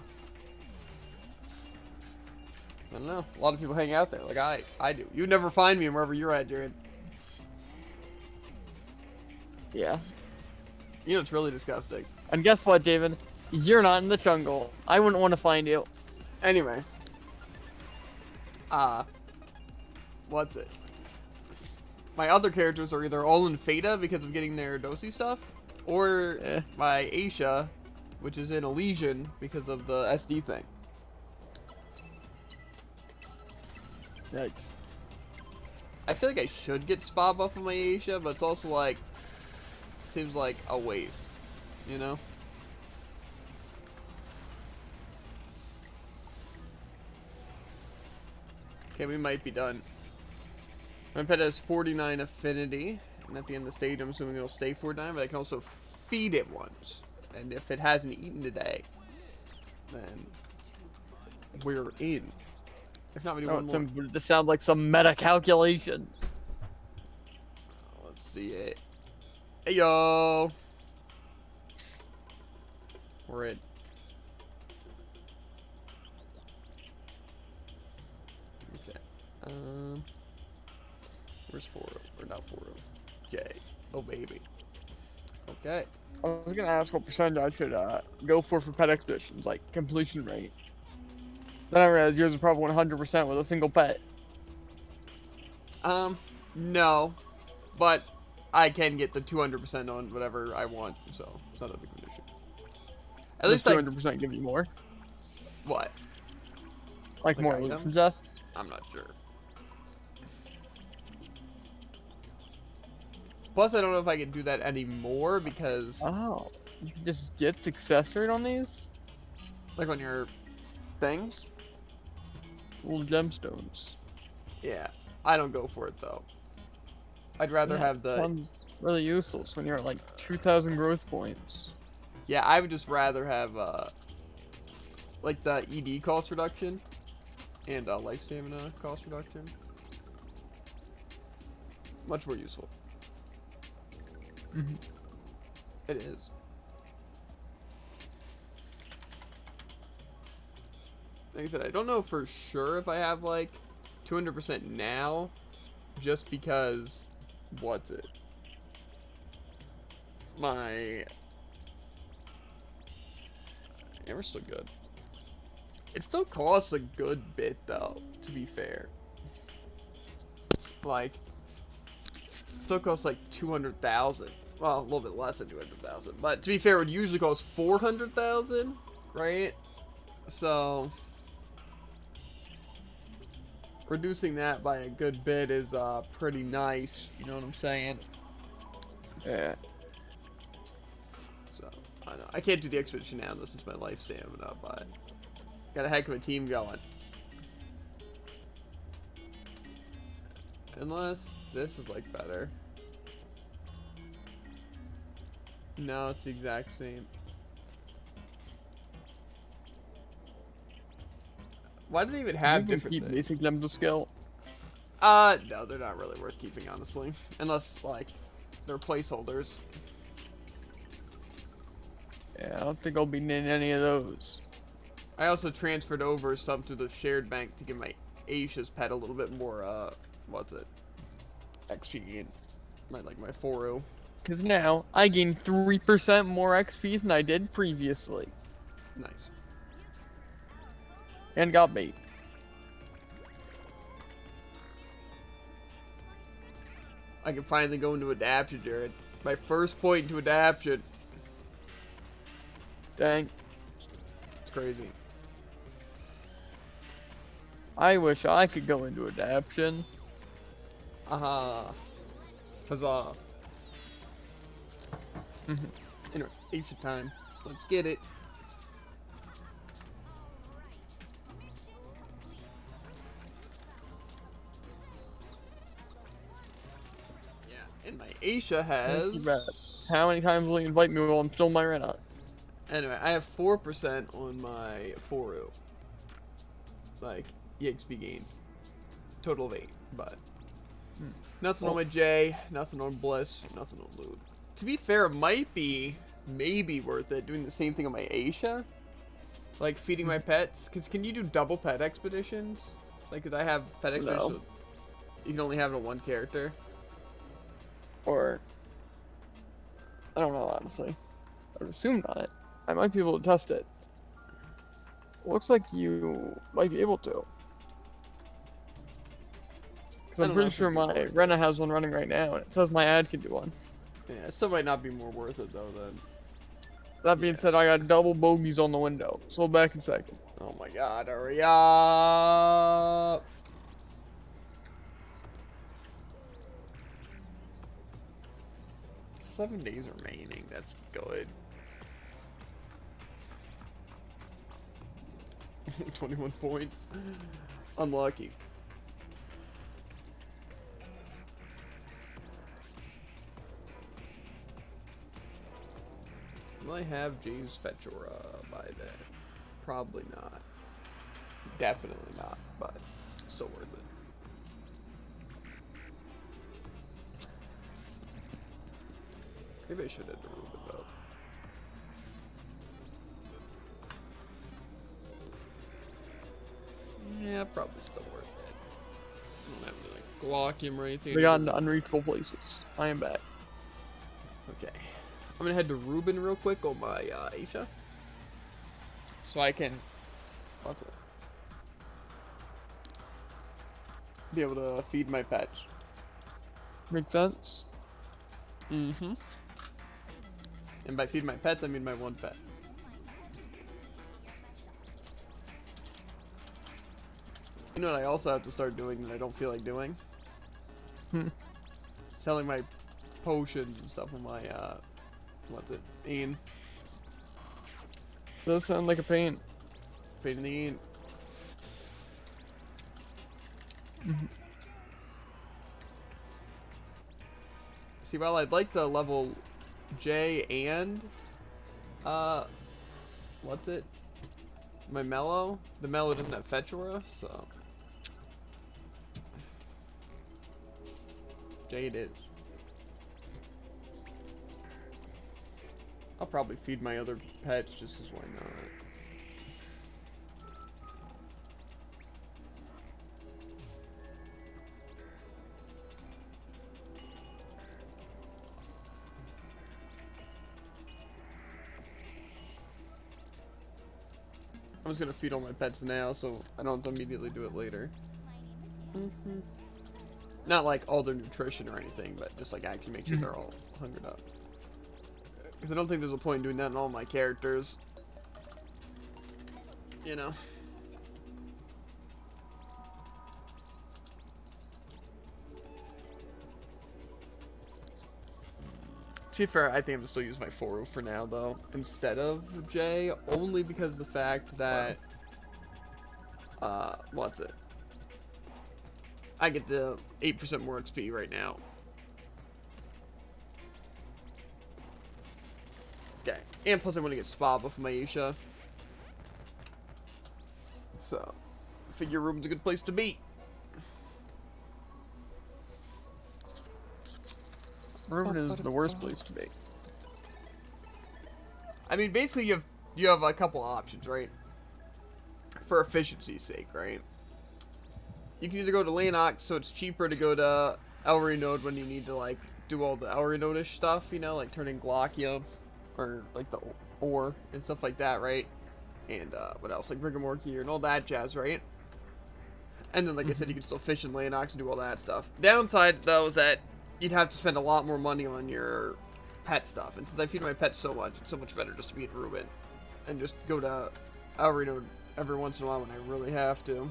I don't know. A lot of people hang out there, like I do. You'd never find me wherever you're at, Jared. Yeah. You know it's really disgusting. And guess what, David? You're not in the jungle. I wouldn't want to find you. Anyway. What's it? My other characters are either all in Feta because of getting their Dosi stuff, or my Aisha, which is in Elysian because of the SD thing. Yikes. I feel like I should get spa buff on my Aisha, but it's also like, seems like a waste, you know? Okay, we might be done. My pet has 49 affinity, and at the end of the stage, I'm assuming it'll stay 49, but I can also feed it once. And if it hasn't eaten today, then we're in. If not, we do one more. This sounds like some meta calculations. Let's see it. Hey yo, we're in. Okay. Where's 4? Or not 4? Okay. Oh baby. Okay. I was gonna ask what percentage I should go for pet expeditions, like completion rate. Then I realized yours is probably 100% with a single pet. No, but I can get the 200% on whatever I want, so it's not a big issue. At least 200% give you more. What? Like more items? from death? I'm not sure. Plus, I don't know if I can do that anymore because, Oh, you can just get success rate on these like, on your things. little gemstones. Yeah, I don't go for it though. I'd rather Yeah, have the. one's really useless when you're at like 2,000 growth points. Yeah, I would just rather have like the ED cost reduction and life stamina cost reduction. Much more useful. Mm-hmm. It is. Like I said, I don't know for sure if I have like 200% now, just because what's it? My yeah, we're still good. It still costs a good bit though, to be fair. Like, still costs like 200,000. Well, a little bit less than 200,000, but to be fair, it would usually cost 400,000, right? So reducing that by a good bit is pretty nice. You know what I'm saying? Yeah. So I know I can't do the expedition now unless it's my life stamina, but got a heck of a team going. Unless this is like better. No, it's the exact same. Why do they even have different keep things? basic gems of skill. No, they're not really worth keeping, honestly. Unless, like, they're placeholders. Yeah, I don't think I'll be needing any of those. I also transferred over some to the shared bank to give my Aisha's pet a little bit more, what's it? XP gain. Like my 4-0. Because now, I gain 3% more XP than I did previously. Nice. And got bait. I can finally go into adaption, Jared. My first point into adaption. Dang. It's crazy. I wish I could go into adaption. Aha. Huzzah. Anyway, Aisha time. Let's get it. Yeah, and my Aisha has... How many times will you invite me while I'm still in my rena? Anyway, I have 4% on my 4-0. Like, EXP gain. Total of 8, but... Nothing on my J, nothing on Bliss, nothing on Lewd. To be fair, it might be maybe worth it doing the same thing on my Aisha. Like, feeding my pets. Because can you do double pet expeditions? Like, could I have pet expeditions? No. You can only have it on one character. Or... I don't know, honestly. I would assume not. I might be able to test it. Looks like you might be able to. Because I'm pretty sure my Rena has one running right now, and it says my ad can do one. Yeah, it still might not be more worth it, though, then. That being said, I got double bogeys on the window, so I'll back in second. Oh my god, hurry up! 7 days remaining, that's good. 21 points. Unlucky. Will I have Jay's Fetchora by then? Probably not. Definitely not, but still worth it. Maybe I should have done a little bit though. Yeah, probably still worth it. I don't have to like block him or anything. We got into unreachable places. I am back. Okay. I'm gonna head to Ruben real quick on my Aisha. So I can be able to feed my pets. Makes sense? Mm-hmm. And by feed my pets, I mean my one pet. You know what I also have to start doing that I don't feel like doing? Hmm. Selling my potions and stuff with my, what's it? Ian. Does sound like a pain. Pain in the Ian. See, well, I'd like to level J and, what's it? My mellow. The mellow doesn't have fetch aura, so. J it is. I'll probably feed my other pets just as why not. I'm just gonna feed all my pets now, so I don't have to immediately do it later. Not like all their nutrition or anything, but just like actually make sure they're all hungered up. Because I don't think there's a point in doing that in all my characters. You know. To be fair, I think I'm gonna still use my 4 for now, though, instead of J, only because of the fact that, what's it? I get the 8% more XP right now. Okay, and plus I want to get spa buff with my Aisha. So, figure room's a good place to be. Ruin is the worst place to be. I mean, basically you have a couple options, right? For efficiency's sake, right? You can either go to Lanox, so it's cheaper to go to Elry node when you need to like do all the Elry node-ish stuff, you know, like turning Glockia or like the ore and stuff like that, right? And what else, like Rigamorky and all that jazz, right? And then, like I said, you can still fish in Lanox and do all that stuff. Downside, though, is that you'd have to spend a lot more money on your pet stuff. And since I feed my pets so much, it's so much better just to be in Ruben. And just go to Elry node every once in a while when I really have to.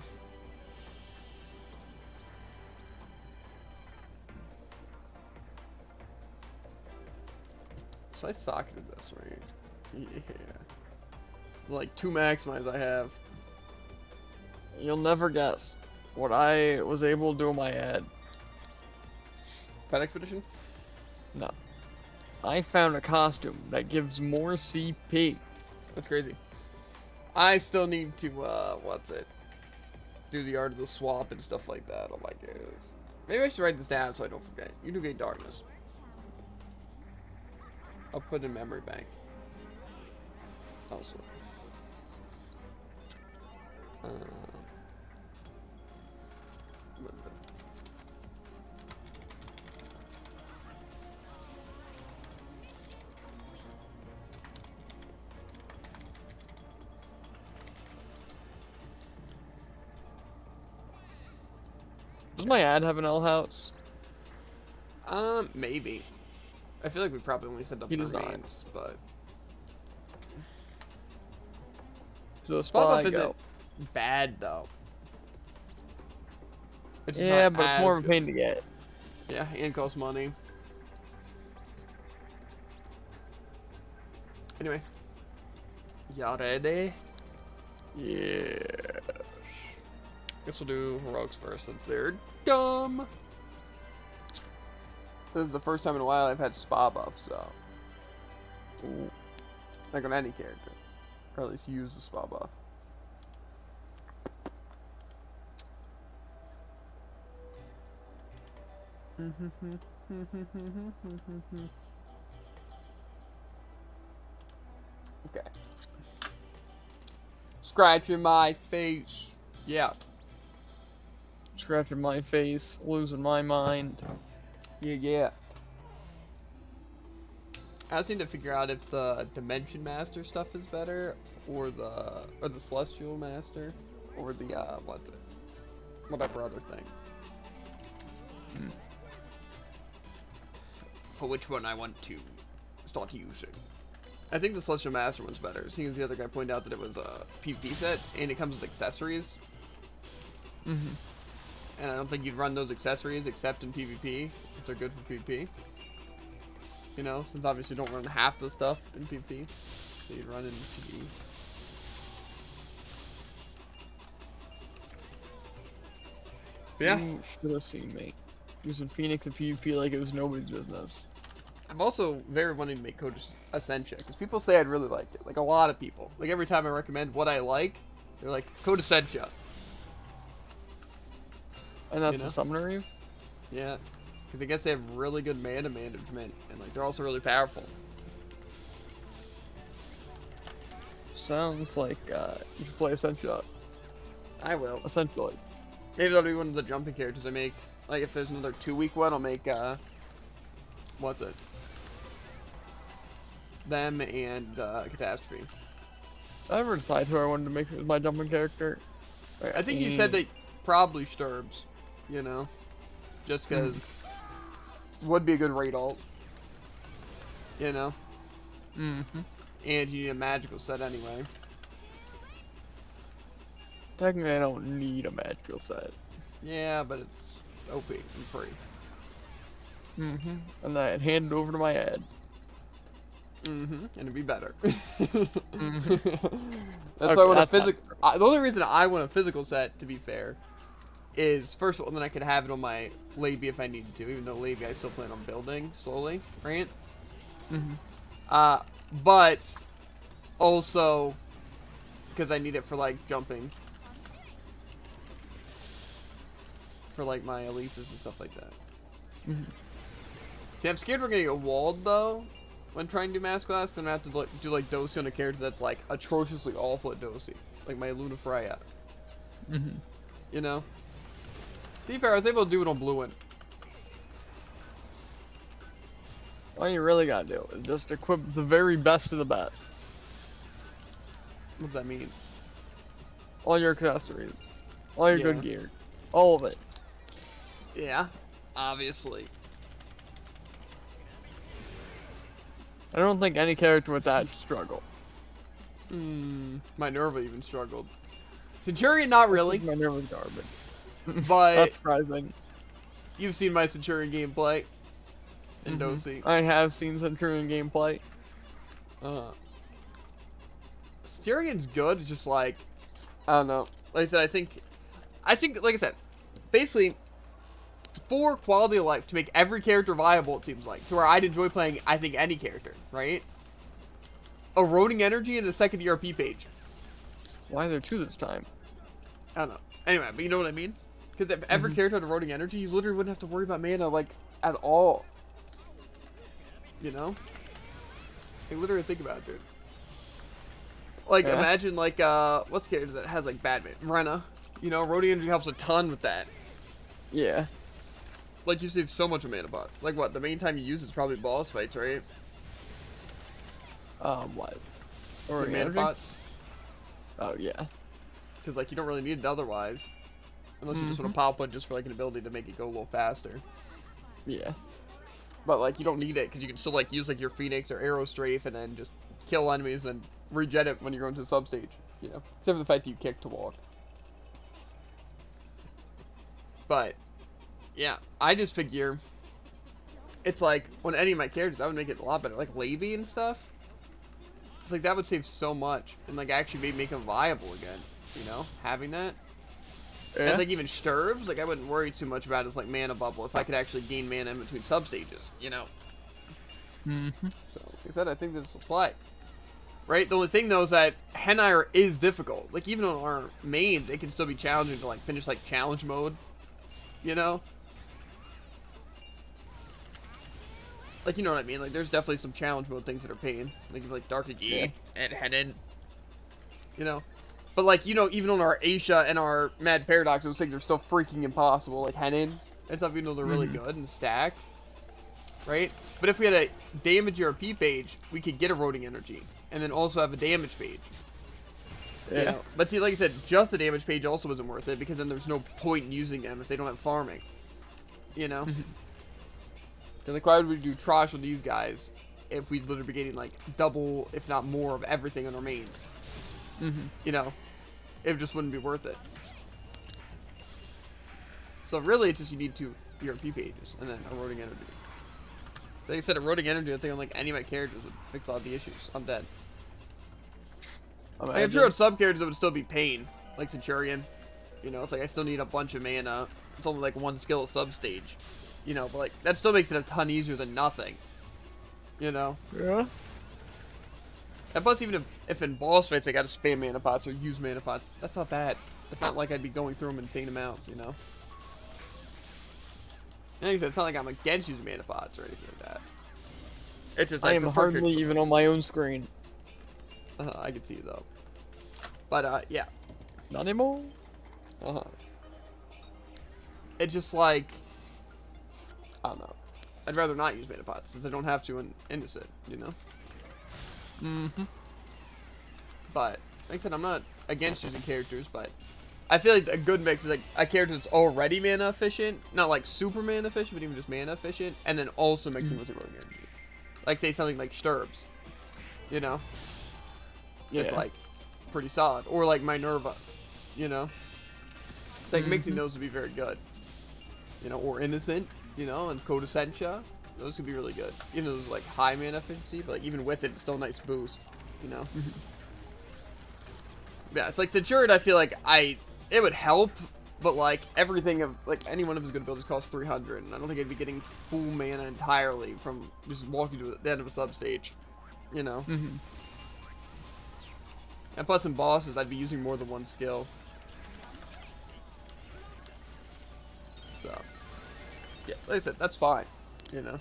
So I socketed this, right? Yeah. Like 2 maximize I have. You'll never guess what I was able to do in my head. Pet expedition? No. I found a costume that gives more CP. That's crazy. I still need to, what's it? Do the art of the swap and stuff like that. Oh my goodness. Maybe I should write this down so I don't forget. You do get darkness. I'll put it in memory bank. Also. Does my ad have an L house? Maybe. I feel like we probably only set up He does not. names, but So the Spot spot buff go. isn't bad though. It's just Yeah, not but it's as more of a good. pain to get. Yeah, and costs money. Anyway. Y'all ready? Yeah. Guess we'll do heroics first since they're dumb. This is the first time in a while I've had spa buff, so. Ooh. Like on any character. Or at least use the spa buff. Okay. Scratching my face. Yeah. Scratching my face, losing my mind. Yeah. I just need to figure out if the Dimension Master stuff is better, or the Celestial Master, or the what's it? Whatever other thing. For which one I want to start using. I think the Celestial Master one's better, seeing as the other guy pointed out that it was a PvP set and it comes with accessories. And I don't think you'd run those accessories except in PvP if they're good for PvP. You know, since obviously you don't run half the stuff in PvP, so you run in PvE. Yeah. You should have seen me using Phoenix and PvP like it was nobody's business. I'm also very wanting to make Code Essentia, because people say I'd really like it. Like, a lot of people. Like, every time I recommend what I like, they're like, Code Essentia. And that's You know? the summoner you? Yeah. Because I guess they have really good mana management, and, like, they're also really powerful. Sounds like you should play Essentia. I will. Essentially. Maybe that'll be one of the jumping characters I make. Like, if there's another 2-week one, I'll make, what's it? Them and, Catastrophe. I never decided who I wanted to make as my jumping character. I think you said that probably Sturbs, you know? Just because would be a good raid alt. You know? Mm-hmm. And you need a magical set anyway. Technically, I don't need a magical set. Yeah, but it's OP and free. Mm-hmm. And then I'd hand it over to my ad. Mm-hmm. And it'd be better. Mm-hmm. That's why I want a physical. The only reason I want a physical set, to be fair, is first of all, then I could have it on my labia if I needed to. Even though labia, I still plan on building slowly, right? Mm-hmm. But also because I need it for like jumping, for like my Elises and stuff like that. Mm-hmm. See, I'm scared we're gonna get walled though when trying to do mass class. Then I have to do like Dosi on a character that's like atrociously awful at Dosi, like my Luna Freya. Mm-hmm. You know. To be fair, I was able to do it on Blue Wind. All you really gotta do is just equip the very best of the best. What does that mean? All your accessories. All your Yeah. good gear. All of it. Yeah, obviously. I don't think any character with that should struggle. Minerva even struggled. Centurion, not really, My nervous garbage. but That's surprising. you've seen my Centurion gameplay in Dosi. I have seen Centurion gameplay. Centurion's good, it's just like, I don't know. Like I said, I think, like I said, basically, for quality of life, to make every character viable, it seems like, to where I'd enjoy playing, I think, any character, right? Eroding energy in the second ERP page. Why are there two this time? I don't know. Anyway, but you know what I mean? Because if every character had eroding energy, you literally wouldn't have to worry about mana, like, at all. You know? Like, literally think about it, dude. Like, Yeah. imagine, like, what's the character that has, like, bad mana? Rena. You know, eroding energy helps a ton with that. Yeah. Like, you save so much of mana bots. Like, what? The main time you use is probably boss fights, right? What? The Or mana energy? bots. Oh, yeah. Because, like, you don't really need it otherwise. Unless you just want to pop one just for, like, an ability to make it go a little faster. Yeah. But, like, you don't need it, because you can still, like, use, like, your Phoenix or Arrow Strafe and then just kill enemies and regen it when you're going to the substage. You know? Except for the fact that you kick to walk. But, yeah. I just figure it's, like, on any of my characters, I would make it a lot better. Like, Levy and stuff. It's like, that would save so much. And, like, actually maybe make them viable again. You know? Having that. Yeah. And, like, even Sturbs, like, I wouldn't worry too much about his, like, mana bubble if I could actually gain mana in between substages, you know? So, like I said, I think this will play. Right? The only thing, though, is that Henire is difficult. Like, even on our mains, it can still be challenging to, like, finish, like, challenge mode. You know? Like, you know what I mean? Like, there's definitely some challenge mode things that are pain. Like Dark Agi and Henin. You know? But, like, you know, even on our Aisha and our Mad Paradox, those things are still freaking impossible. Like, Henin and stuff, even though they're really good and stacked. Right? But if we had a damage ERP page, we could get eroding energy. And then also have a damage page. Yeah. You know? But see, like I said, just a damage page also isn't worth it, because then there's no point in using them if they don't have farming. You know? And like, why would we do trash with these guys if we'd literally be getting, like, double, if not more, of everything on our mains? You know? It just wouldn't be worth it. So really, it's just you need 2 ERP pages, and then eroding energy. Like I said, eroding energy, I think on like any of my characters would fix all the issues. I'm dead. Like, I'm sure on some characters it would still be pain, like Centurion. You know, it's like I still need a bunch of mana. It's only like one skill sub stage. You know, but like that still makes it a ton easier than nothing. You know. Yeah. And plus, even if in boss fights I gotta spam mana pots or use mana pots, that's not bad. It's not like I'd be going through them insane amounts, you know. And like I said, it's not like I'm against using mana pots or anything like that. It's just I am hardly even on my own screen. I can see it though. But yeah. Not anymore. It's just like, I don't know. I'd rather not use mana pots since I don't have to in Innocent, you know. But like I said, I'm not against using characters, but I feel like a good mix is like a character that's already mana efficient, not like super mana efficient, but even just mana efficient, and then also mixing with eroding energy. Like say something like Sturbs, you know. Yeah. It's like pretty solid, or like Minerva, you know. It's like mixing those would be very good, you know, or Innocent, you know, and Code Essentia. Those could be really good. Even though those like high mana efficiency, but like even with it, it's still a nice boost, you know. Yeah, it's like Centurion. I feel like it would help, but like everything of like any one of his good abilities costs 300, and I don't think I'd be getting full mana entirely from just walking to the end of a sub stage, you know. And plus in bosses, I'd be using more than one skill. So yeah, like I said, that's fine, you know.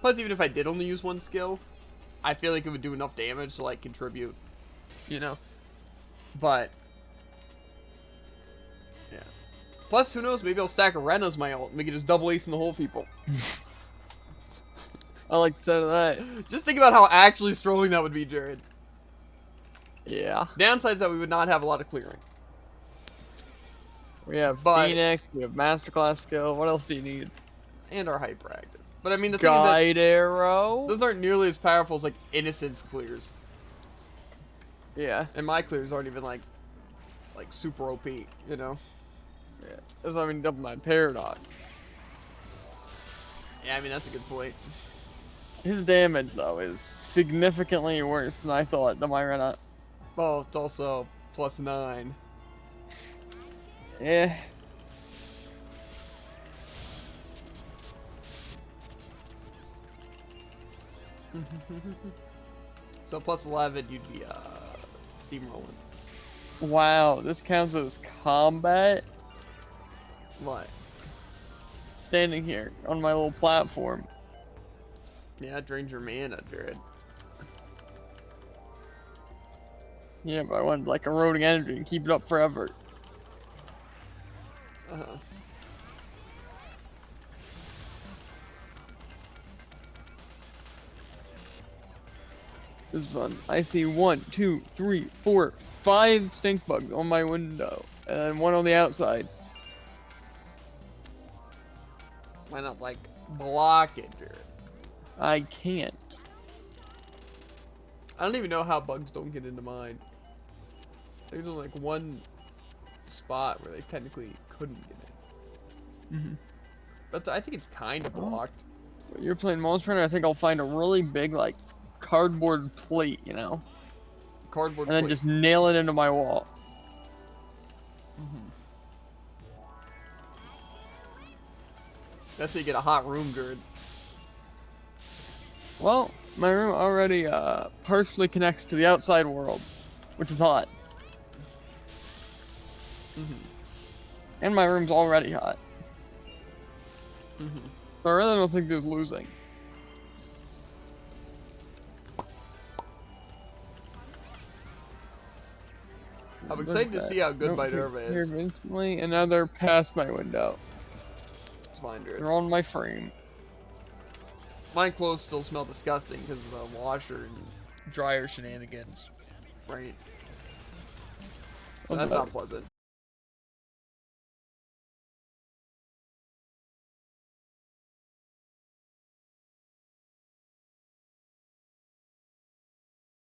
Plus, even if I did only use one skill, I feel like it would do enough damage to like contribute, you know. But yeah. Plus, who knows? Maybe I'll stack a Ren as my ult. Make it just double ace in the whole people. I like the sound of that. Just think about how actually strolling that would be, Jared. Yeah. Downside is that we would not have a lot of clearing. We have Phoenix, we have Masterclass skill. What else do you need? And our hyperactive. But I mean, the Guide thing is that arrow. those aren't nearly as powerful as like Innocence clears. Yeah. And my clears aren't even like super OP, you know? Yeah. That's not even double my paradox. Yeah, I mean, that's a good point. His damage, though, is significantly worse than I thought the Myrena. Oh, it's also +9. Yeah. So +11, you'd be steamrolling. Wow, this counts as combat? What? Standing here on my little platform. Yeah, it drains your mana, Jared. Yeah, but I wanted like eroding energy and keep it up forever. This is fun. I see 1, 2, 3, 4, 5 stink bugs on my window, and then one on the outside. Why not like block it, Jared? I can't. I don't even know how bugs don't get into mine. There's only like one spot where they technically couldn't get in. But I think it's kind of blocked. When you're playing Monster Hunter, I think I'll find a really big like cardboard plate, you know, Cardboard and then plate. just nail it into my wall. That's how you get a hot room, Jared. Well, my room already partially connects to the outside world, which is hot. And my room's already hot. So I really don't think there's losing. I'm excited to see how good Minerva is. Here instantly, and now they're past my window. It's fine, Jared. They're on my frame. My clothes still smell disgusting because of the washer and dryer shenanigans. Right. So that's not pleasant.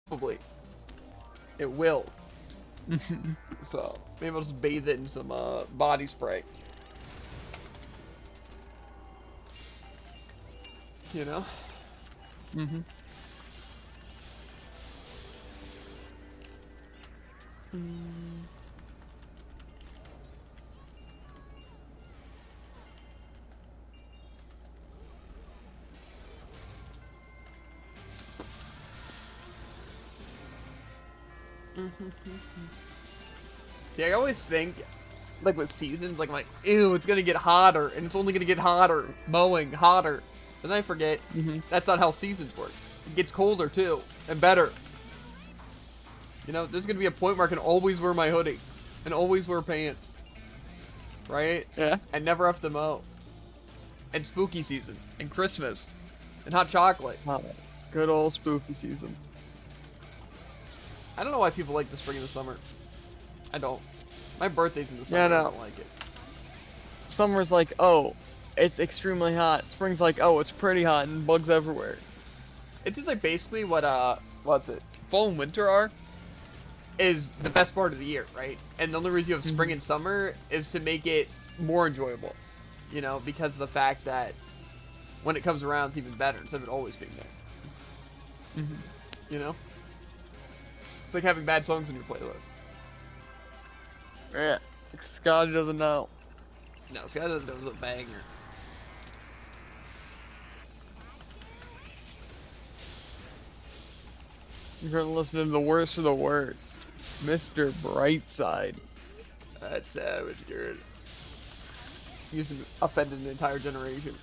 Probably. It will. So maybe I'll just bathe it in some body spray. You know? Mm-hmm. See, I always think, like with seasons, like I'm like, ew, it's gonna get hotter, and it's only gonna get hotter, mowing, hotter. Then I forget, that's not how seasons work. It gets colder too, and better. You know, there's gonna be a point where I can always wear my hoodie, and always wear pants. Right? Yeah. And never have to mow. And spooky season, and Christmas, and hot chocolate. Oh, good old spooky season. I don't know why people like the spring and the summer. I don't. My birthday's in the summer. Yeah, no. I don't like it. Summer's like, oh, it's extremely hot. Spring's like, oh, it's pretty hot and bugs everywhere. It's just like basically what's it? Fall and winter are is the best part of the year, right? And the only reason you have spring and summer is to make it more enjoyable. You know, because of the fact that when it comes around, it's even better instead of it always being there. You know? It's like having bad songs in your playlist. Yeah. Scotty doesn't know. No, see, that was a banger. You're listening to the worst of the worst. Mr. Brightside. That's savage, dude. You just offended an entire generation.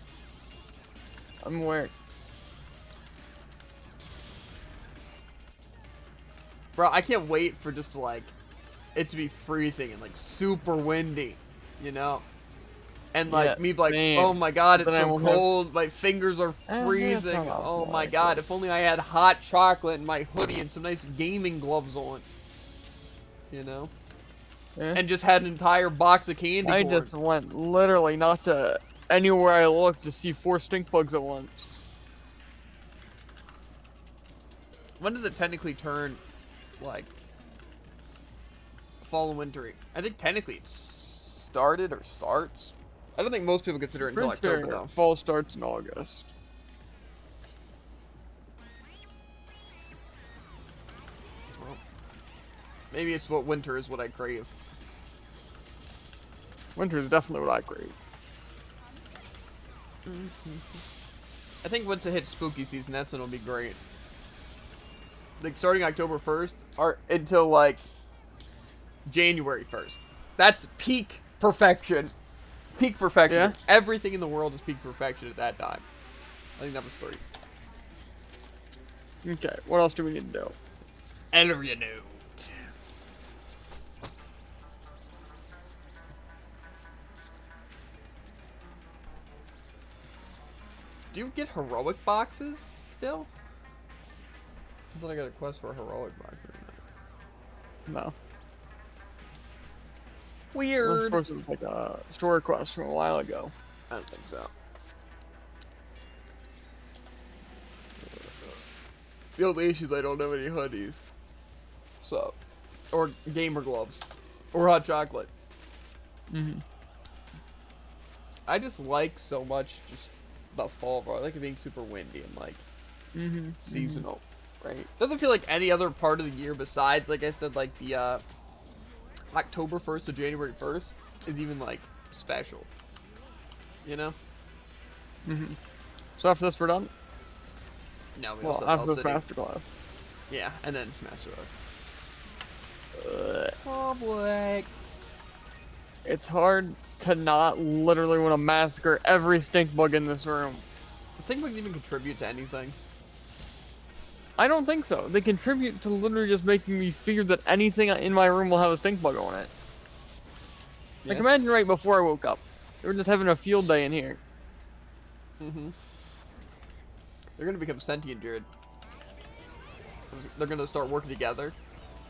I'm aware. Bro, I can't wait for just like it to be freezing and like super windy, you know? And like Yeah, me like, same. oh my god, it's Then I so won't have- cold, my fingers are freezing. not Oh my like god, it. if only I had hot chocolate and my hoodie and some nice gaming gloves on. You know? Yeah. And just had an entire box of candy I corn. just went literally not to anywhere I looked to see 4 stink bugs at once. When does it technically turn like fall and wintry? I think technically it started or starts. I don't think most people consider it until Pretty October sure though. fall starts in August. Well, maybe it's what winter is what I crave. Winter is definitely what I crave. I think once it hits spooky season, that's when it'll be great. Like starting October 1st or until like January 1st. That's peak perfection. Peak perfection. Yeah? Everything in the world is peak perfection at that time. I think that was 3. Okay, what else do we need to do? ERP. Do you get heroic boxes still? I thought I got a quest for a heroic box. No. Well, Weird. of course it was like a store request from a while ago. I don't think so. The only issue is I don't have any hoodies. So, or gamer gloves, or hot chocolate. I just like so much just the fall, bro. I like it being super windy and like seasonal, right? Doesn't feel like any other part of the year besides, like I said, like the October 1st to January 1st is even like special. You know? So after this we're done? No, we Well, also have after Hell this City. masterclass. Yeah, and then Master Us. Public. It's hard to not literally want to massacre every stink bug in this room. Does stink bugs even contribute to anything? I don't think so. They contribute to literally just making me fear that anything in my room will have a stink bug on it. Like, Yes. imagine right before I woke up. They were just having a field day in here. They're gonna become sentient, Jared. They're gonna start working together.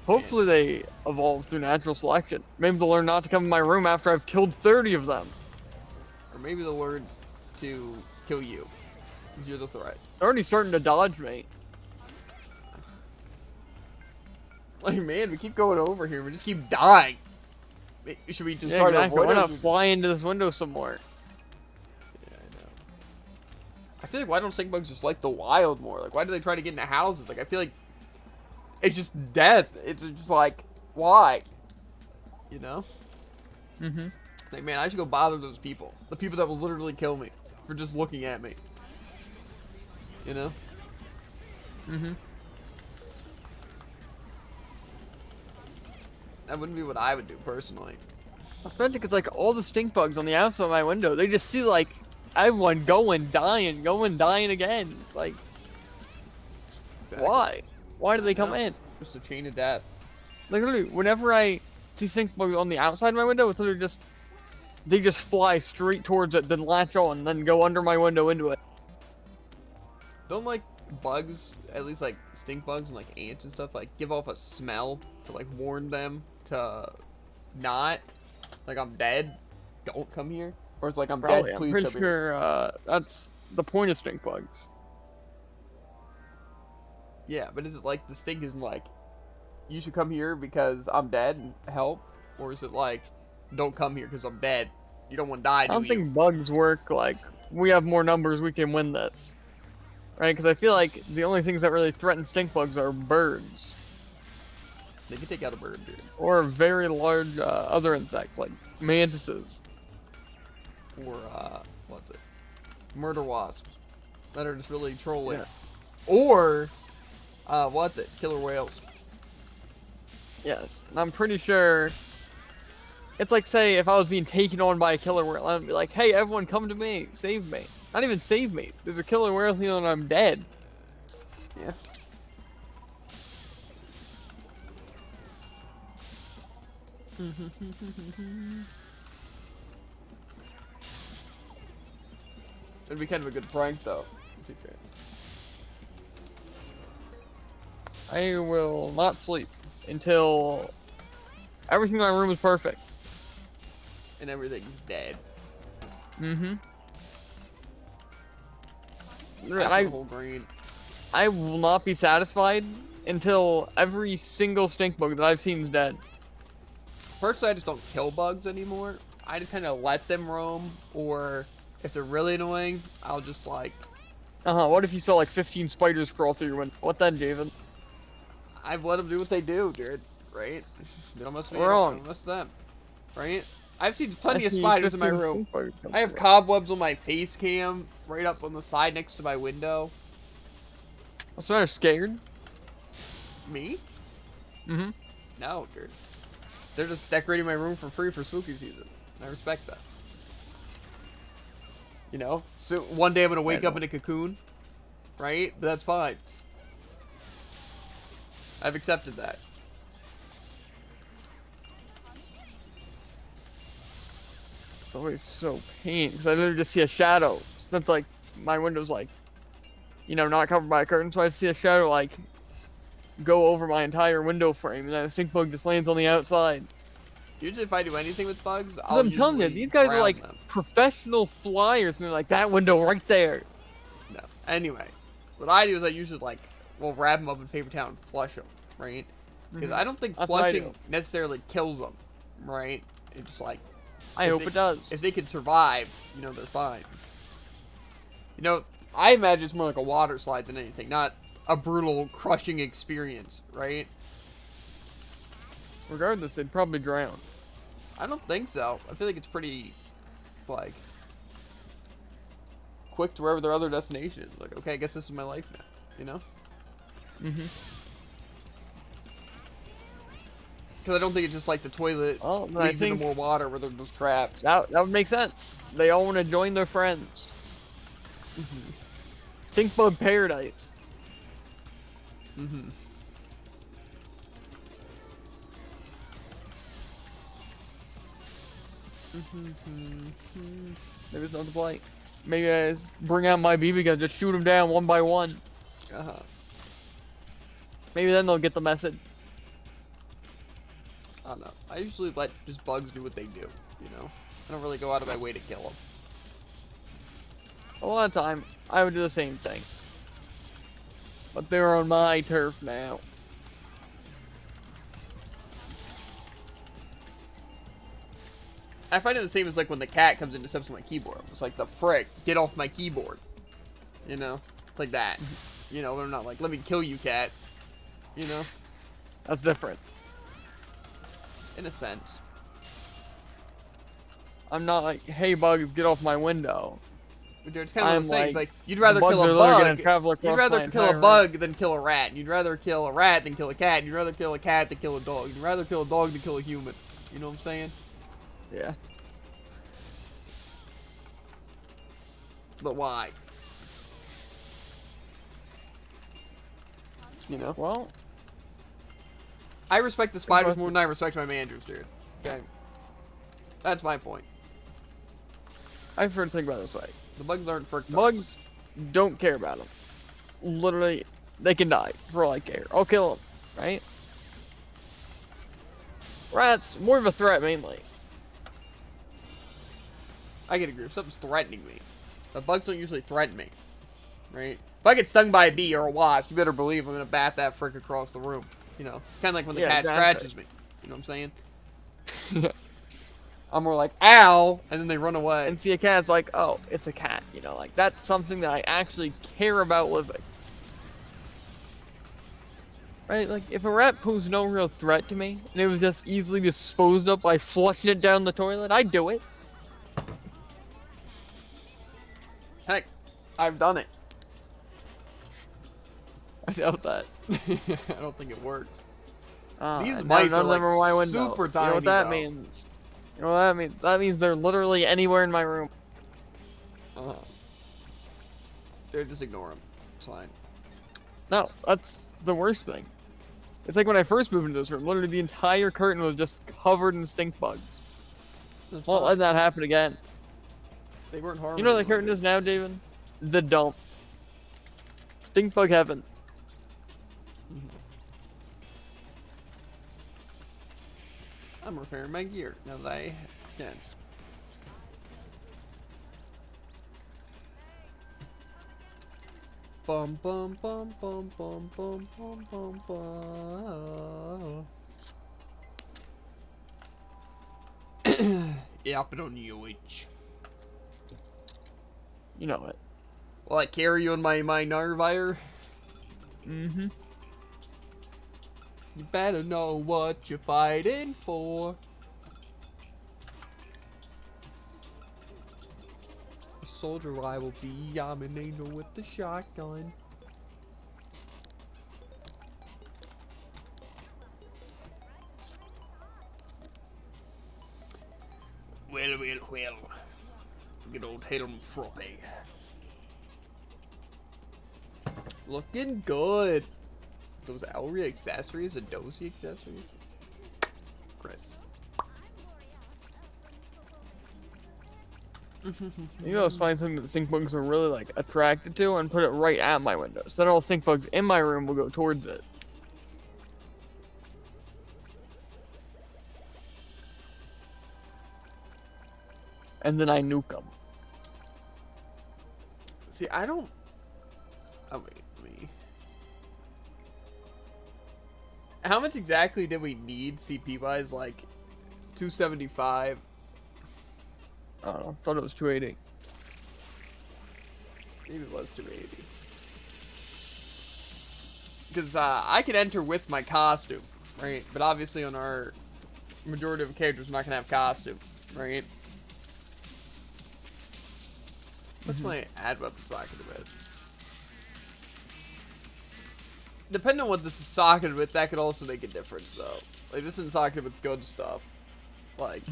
Hopefully they evolve through natural selection. Maybe they'll learn not to come in my room after I've killed 30 of them. Or maybe they'll learn to kill you. Because you're the threat. They're already starting to dodge me. Like, man, we keep going over here. We just keep dying. Should we just Yeah, try exactly. to Why avoid not it? fly into this window some more? Yeah, I know. I feel like why don't stink bugs just like the wild more? Like, why do they try to get into houses? Like, I feel like it's just death. It's just like, why? You know? Mm-hmm. Like, man, I should go bother those people. The people that will literally kill me for just looking at me. You know? Mm-hmm. That wouldn't be what I would do, personally. Especially because, like, all the stink bugs on the outside of my window, they just see, like, everyone going, dying again. It's like, Exactly. why? Why do they come No. in? Just a chain of death. Like, literally, whenever I see stink bugs on the outside of my window, it's literally just, they just fly straight towards it, then latch on, and then go under my window into it. Don't, like, bugs, at least, like, stink bugs and, like, ants and stuff, like, give off a smell to, like, warn them to not, like, I'm dead, don't come here? Or it's like, I'm Probably, dead, I'm please pretty come here. sure, that's the point of stink bugs. Yeah, but is it like, the stink isn't like, you should come here because I'm dead and help? Or is it like, don't come here because I'm dead, you don't want to die, I don't do you? think bugs work like, we have more numbers, we can win this. Right? Because I feel like the only things that really threaten stink bugs are birds. They can take out a bird, dude. Or very large other insects, like mantises. Or, what's it? Murder wasps. That are just really trolling. Yeah. Or, what's it? Killer whales. Yes, and I'm pretty sure it's like, say, if I was being taken on by a killer whale, I'd be like, hey, everyone come to me, save me. Not even save me. There's a killer whale here and I'm dead. Yeah. It'd be kind of a good prank, though. To be fair. I will not sleep until everything in my room is perfect. And everything's dead. Mm-hmm. I whole green. I will not be satisfied until every single stink bug that I've seen is dead. Personally, I just don't kill bugs anymore. I just kind of let them roam, or if they're really annoying, I'll just like... What if you saw like 15 spiders crawl through your window? What then, Javen? I've let them do what they do, dude. Right? They don't mess with me. Wrong. I don't mess with them. Right? I've seen plenty I of see spiders in my 15 room. stink bugs come I have through. cobwebs on my face cam, right up on the side next to my window. What's the matter, scared? Me? Mm-hmm. No, dude. They're just decorating my room for free for spooky season. I respect that. You know? So one day I'm gonna wake up in a cocoon, right? But that's fine. I've accepted that. It's always so pain, because I literally just see a shadow. Since, like, my window's, like, you know, not covered by a curtain, so I see a shadow, like, go over my entire window frame, and then a stink bug just lands on the outside. Usually if I do anything with bugs, Because I'm telling you, these guys are, like, them. professional flyers, and they're like, that window right there. No. Anyway, what I do is I usually, like, will wrap them up in paper towel and flush them, right? Because I don't think That's what I flushing do. necessarily kills them, right? It's just like... I hope it does. If they can survive, you know, they're fine. You know, I imagine it's more like a water slide than anything, not a brutal, crushing experience, right? Regardless, they'd probably drown. I don't think so. I feel like it's pretty, like, quick to wherever their other destination is. Like, okay, I guess this is my life now, you know? Mm-hmm. Because I don't think it's just like the toilet Oh, then I leads into think more water where they're just trapped. that would make sense. They all want to join their friends. Mm-hmm. Stink bug paradise. Mm-hmm. Maybe there's nothing to play. Maybe I just bring out my BB gun, just shoot them down one by one. Uh-huh. Maybe then they'll get the message. I don't know. I usually let just bugs do what they do, you know? I don't really go out of my way to kill them. A lot of time, I would do the same thing. But they're on my turf now. I find it the same as like when the cat comes in and steps on my keyboard. It's like, the frick, get off my keyboard. You know, it's like that. You know, they're not like, let me kill you, cat. You know, That's different. in a sense. I'm not like, hey bugs, get off my window. But dude, it's kind of one of those things. like, Like, you'd rather bugs kill are a literally gonna bug. travel across You'd rather my kill a entire bug than kill a rat. You'd rather kill a rat than kill a cat. You'd rather kill a cat than kill a dog. You'd rather kill a dog than kill a human. You know what I'm saying? Yeah. But why? You know? Well, I respect the spiders more than I respect my managers, dude. Okay? That's my point. I prefer to think about it this way. The bugs aren't for Bugs don't care about them. Literally, they can die for all I care. I'll kill them, right? Rats, more of a threat mainly. I can agree. If something's threatening me. But bugs don't usually threaten me. Right? If I get stung by a bee or a wasp, you better believe I'm going to bat that frick across the room. You know? Kind of like when the cat scratches me. You know what I'm saying? I'm more like, ow! And then they run away. And see a cat's like, oh, it's a cat. You know, like, that's something that I actually care about living. Right? Like, if a rat posed no real threat to me, and it was just easily disposed of by flushing it down the toilet, I'd do it. Heck, I've done it. I doubt that. I don't think it works. These mice are like super tiny. You know what that though. means? You know what that means? That means they're literally anywhere in my room. Dude, just ignore them. It's fine. No, that's the worst thing. It's like when I first moved into this room, literally the entire curtain was just covered in stink bugs. Won't let that happen again. They weren't harming. You know what the curtain is now, David? The dump. Stink bug heaven. I'm repairing my gear now that I can. Bum bum bum bum bum bum bum bum bum. Yeah, but on you, itch. You know it. Will I carry you on my minerva? Mm-hmm. You better know what you're fighting for. A soldier I will be. I'm an angel with the shotgun. Well. Good old Helm Froppe. Looking good. Those Elry accessories, a Dozy accessories. Chris. Maybe I'll find something that the stink bugs are really like attracted to and put it right at my window. So then all stink bugs in my room will go towards it. And then I nuke them. See, I don't. Oh wait, me. How much exactly did we need CP wise? Like 275. I don't know. I thought it was 280. Maybe it was 280. Because I could enter with my costume, right? But obviously on our majority of characters, we're not gonna have costume, right? What's my add weapon socketed with? Depending on what this is socketed with, that could also make a difference, though. Like, this isn't socketed with good stuff. Like,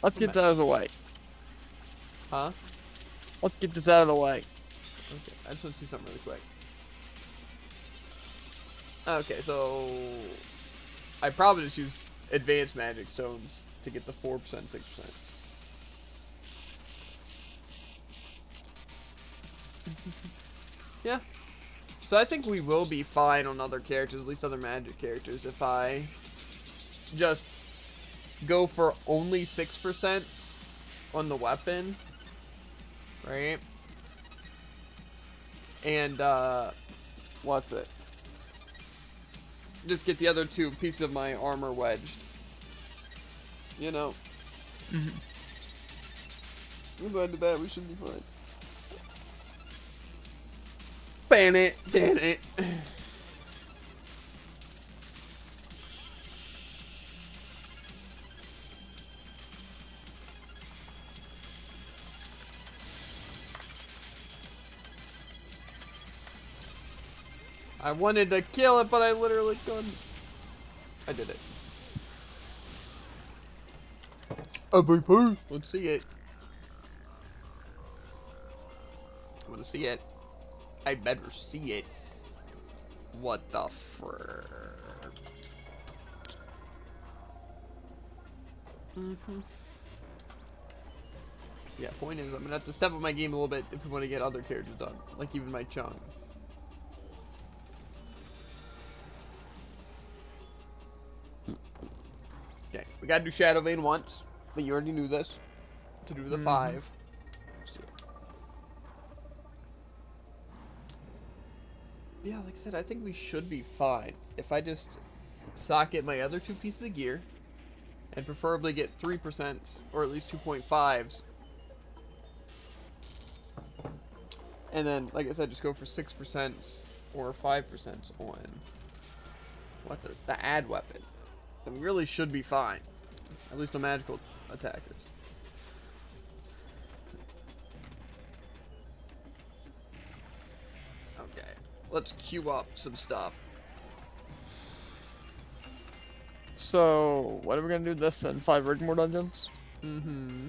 Let's get that out of the way. huh? Let's get this out of the way. Okay, I just want to see something really quick. Okay, so I probably just used advanced magic stones to get the 4%, 6%. Yeah. So I think we will be fine on other characters, at least other magic characters, if I just go for only 6% on the weapon. Right? And, what's it? Just get the other 2 pieces of my armor wedged. You know. If I did that, we should be fine. Damn it. Damn it. I wanted to kill it, but I literally couldn't. I did it. MVP. Let's see it. I want to see it. I better see it. What the frick? Yeah, point is, I'm gonna have to step up my game a little bit if we want to get other characters done, like even my Chung. Okay, we gotta do Shadow Vein once, but you already knew this. To do the 5. Yeah, like I said, I think we should be fine if I just socket my other 2 pieces of gear, and preferably get 3% or at least 2.5s. And then, like I said, just go for 6% or 5% on what's it? The add weapon. Then we really should be fine. At least on magical attackers. Okay. Let's queue up some stuff. So, what are we gonna do this then? 5 Rigmore dungeons? Mm-hmm.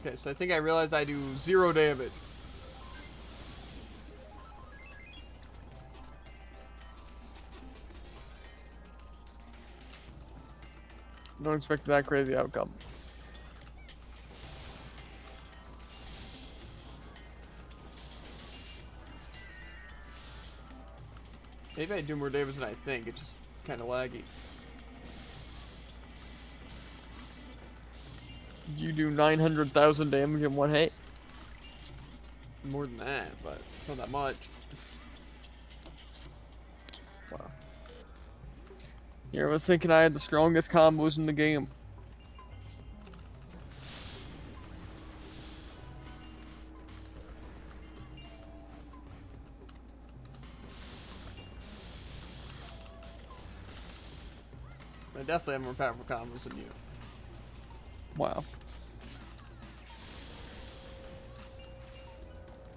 Okay, so I think I realized I do 0 damage. Don't expect that crazy outcome. Maybe I do more damage than I think. It's just kind of laggy. You do 900,000 damage in 1 hit. More than that, but it's not that much. Wow. Here I was thinking I had the strongest combos in the game. I definitely have more powerful combos than you. Wow.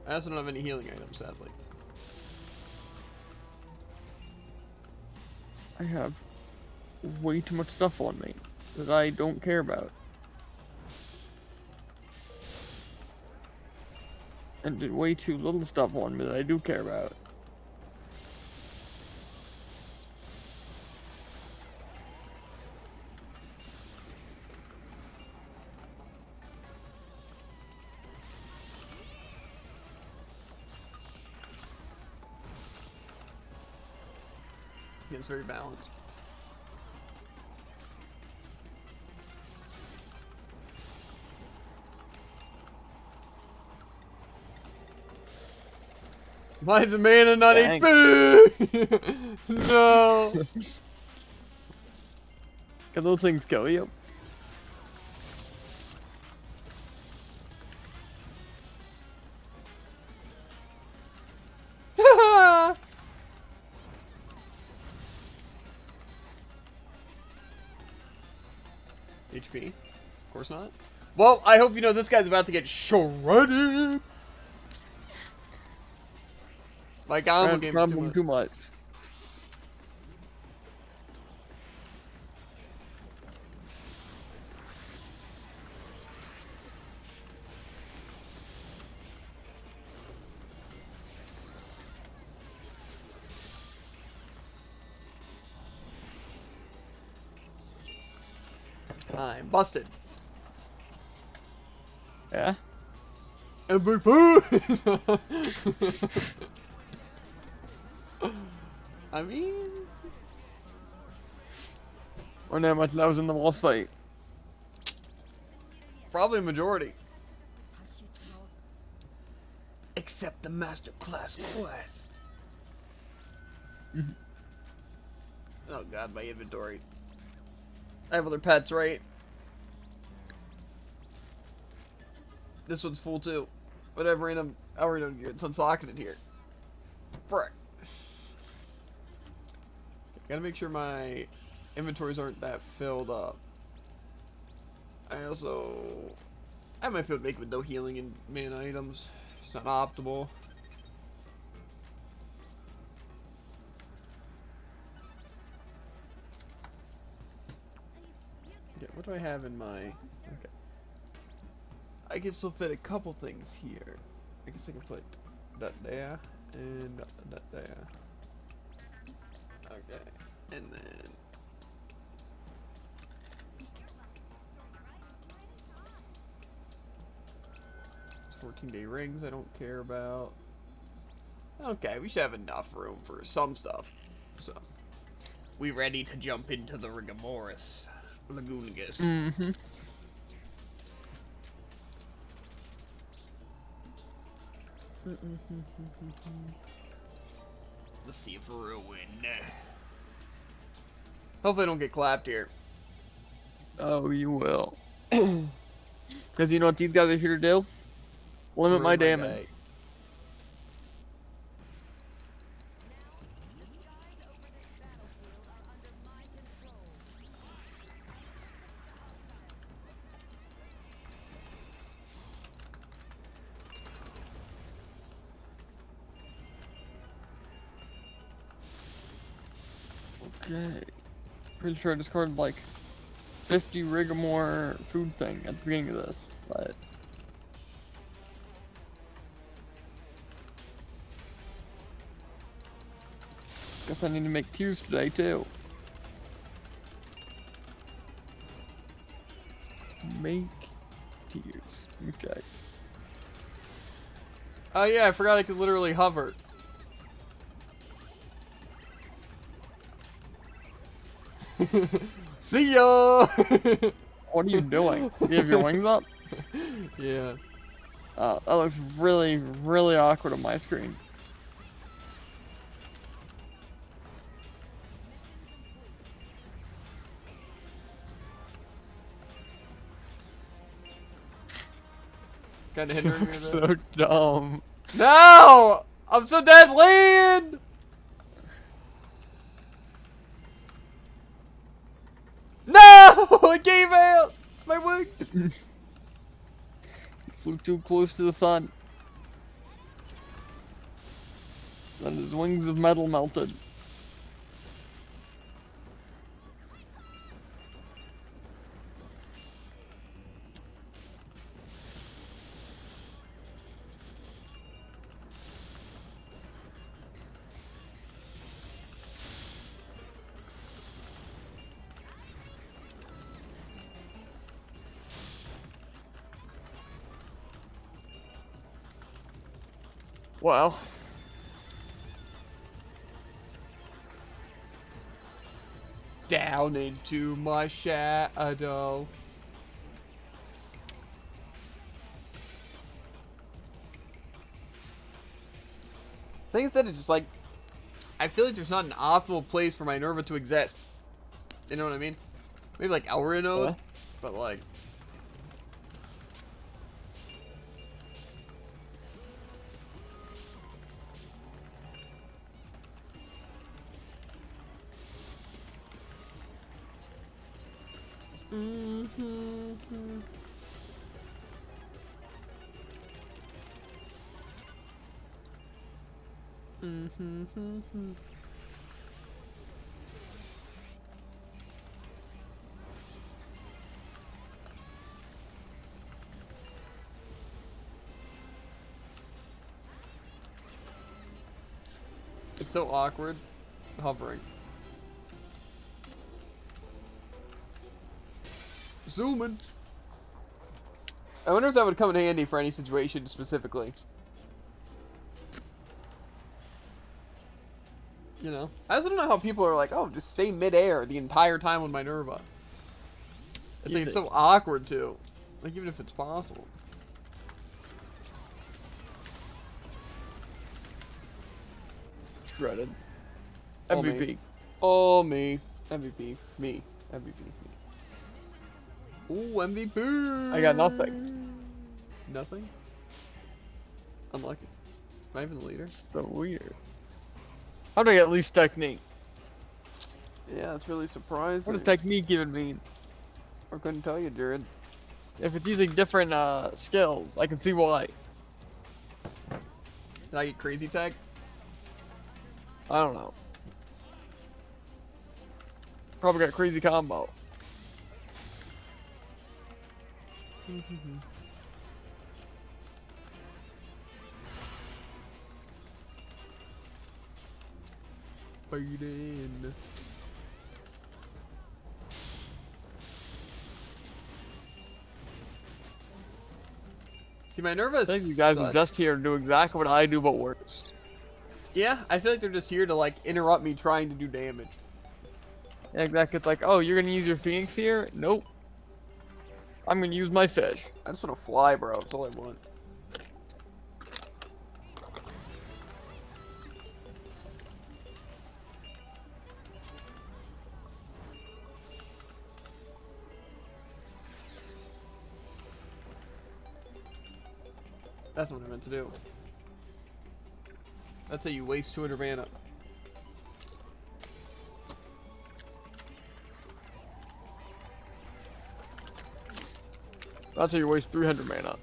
I also don't have any healing items, sadly. I have way too much stuff on me that I don't care about. And way too little stuff on me that I do care about. It's very balanced. Why is a man and not Dang. HP? No. Can those things kill you? HP? Of course not. Well, I hope you know this guy's about to get shredded. Like, I don't game Too much. I'm busted. Yeah? MVP! I mean... Or how much that was in the boss fight. Probably a majority. Except the master class quest. Oh god, my inventory. I have other pets, right? This one's full too. Whatever random already gear. It's unsocketed here. Frick. Gotta make sure my inventories aren't that filled up. I might be able to make with no healing and mana items. It's not optimal. Yeah, what do I have in my... Okay. I can still fit a couple things here. I guess I can put that there and that there. Okay. And then... It's 14-day rings I don't care about. Okay, we should have enough room for some stuff. So, we ready to jump into the Rigomoris Lagoonigus. Mm-hmm. Let's see if ruin. Hopefully I don't get clapped here. Oh, you will. Because you know what these guys are here to do? Limit my damage. Day. Okay. Pretty sure I discarded like 50 Rigomore food thing at the beginning of this, but... Guess I need to make tears today too. Make tears. Okay. Oh yeah, I forgot I could literally hover. See ya! What are you doing? You have your wings up? Yeah. That looks really, really awkward on my screen. Kinda hindering me a bit. So dumb. No! I'm so dead land! No! I gave out! My wing! Flew too close to the sun. Then his wings of metal melted. Wow. Down into my shadow. Thing is that it's just like, I feel like there's not an optimal place for minerva to exist. You know what I mean? Maybe like Elrinode, but like... It's so awkward hovering. Zooming. I wonder if that would come in handy for any situation specifically. You know? I also don't know how people are like, oh, just stay midair the entire time with minerva. I think it's so awkward too. Like, even if it's possible. Shredded. All MVP. Me. All me. MVP. Me. MVP. Me. Ooh, MVP. I got nothing. Nothing? Unlucky. Not even the leader? So weird. How do I get at least technique? Yeah, it's really surprising. What does technique even mean? I couldn't tell you, Jared. If it's using different skills, I can see why. Did I get crazy tag? I don't know. Probably got crazy combo. Fighting. See, my Minerva I think you guys are just here to do exactly what I do, but worse. Yeah, I feel like they're just here to, like, interrupt me trying to do damage. Yeah, exactly. It's like, oh, you're gonna use your Phoenix here? Nope. I'm gonna use my fish. I just want to fly, bro. That's all I want. That's what I meant to do. That's how you waste 200 mana. That's how you waste 300 mana.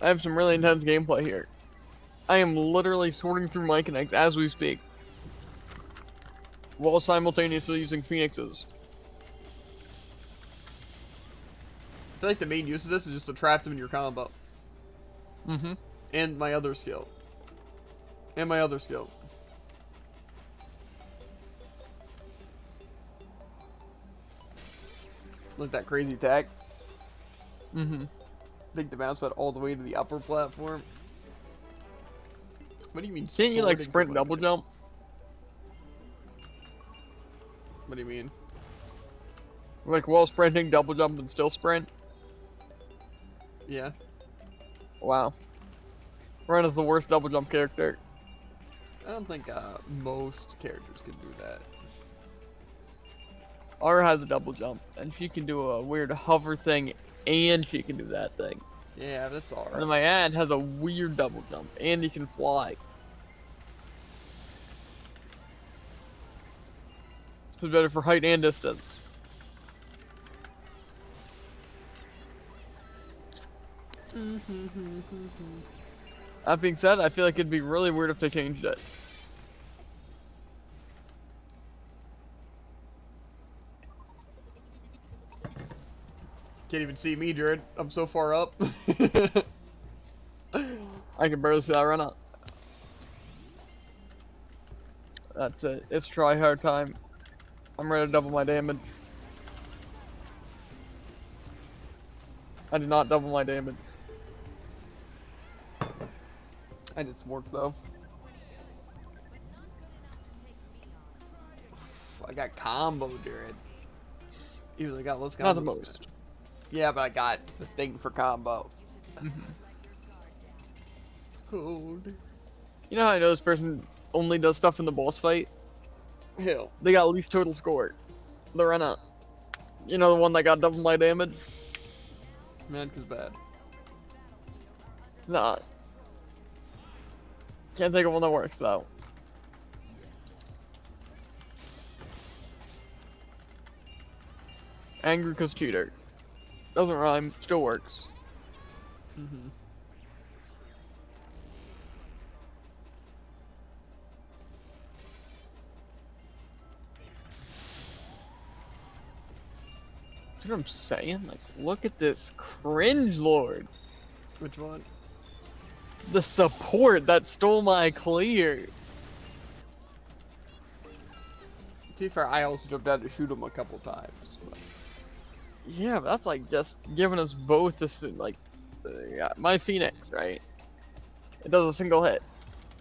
I have some really intense gameplay here. I am literally sorting through my connects as we speak, while simultaneously using Phoenixes. I feel like the main use of this is just to trap them in your combo. Mm-hmm. And my other skill. And my other skill. Look at that crazy tag. Mm-hmm. I think the mouse went all the way to the upper platform. What do you mean? Can't you like sprint and double jump? What do you mean? Like while sprinting, double jump and still sprint? Yeah. Wow. Ren is the worst double jump character. I don't think most characters can do that. Aura has a double jump, and she can do a weird hover thing, and she can do that thing. Yeah, that's alright. And then my ad has a weird double jump, and he can fly. So better for height and distance. That being said, I feel like it'd be really weird if they changed it. Can't even see me, Jared. I'm so far up. I can barely see that run up. That's it. It's try hard time. I'm ready to double my damage. I did not double my damage. I did some work though. I got combo, Jared. Even though I got less combos. Not the most. Yeah, but I got the thing for combo. Cold. You know how I know this person only does stuff in the boss fight? Hell. They got least total score. The run up. You know the one that got double my damage? Man, cause bad. Nah. Can't think of one that works though. Angry cause cheater. Doesn't rhyme, still works. That's what I'm saying? Like, look at this cringe lord. Which one? The support that stole my clear. To be fair, I also jumped out to shoot him a couple times. But... Yeah, but that's like just giving us both this, like, my Phoenix, right? It does a single hit.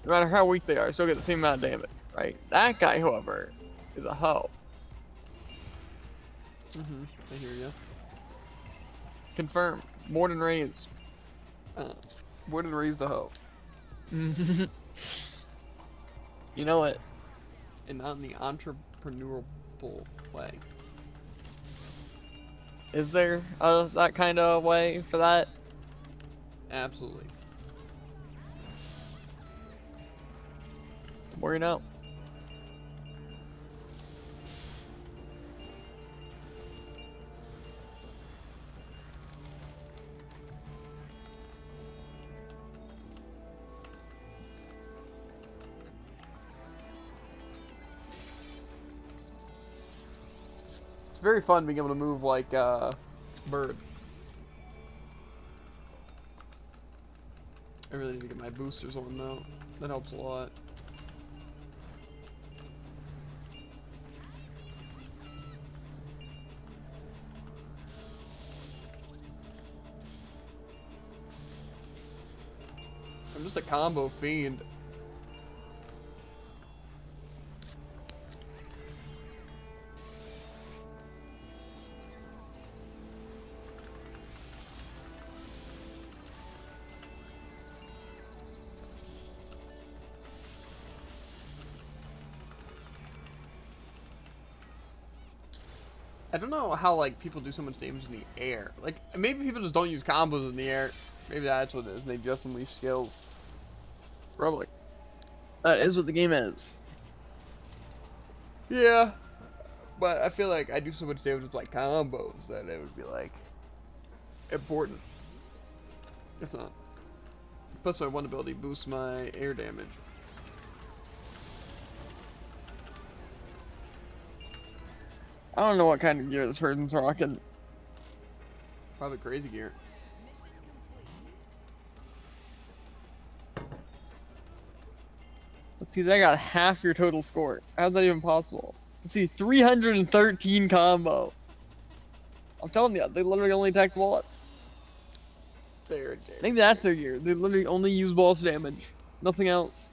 No matter how weak they are, still get the same amount of damage, right? That guy, however, is a hoe. I hear ya. Confirm. More than raised. More than raise the hoe. You know it. And not in the entrepreneurial way. Is there that kind of way for that? Absolutely. Or you know? It's very fun being able to move like bird. I really need to get my boosters on though. That helps a lot. I'm just a combo fiend. I don't know how like people do so much damage in the air. Like maybe people just don't use combos in the air. Maybe that's what it is. They just unleash skills. Probably. That is what the game is. Yeah, but I feel like I do so much damage with like combos that it would be like important. If not, plus my one ability boosts my air damage. I don't know what kind of gear this person's rocking. Probably crazy gear. Let's see, they got half your total score. How's that even possible? Let's see, 313 combo. I'm telling you, they literally only attack boss. There, Maybe that's their gear. They literally only use boss damage. Nothing else.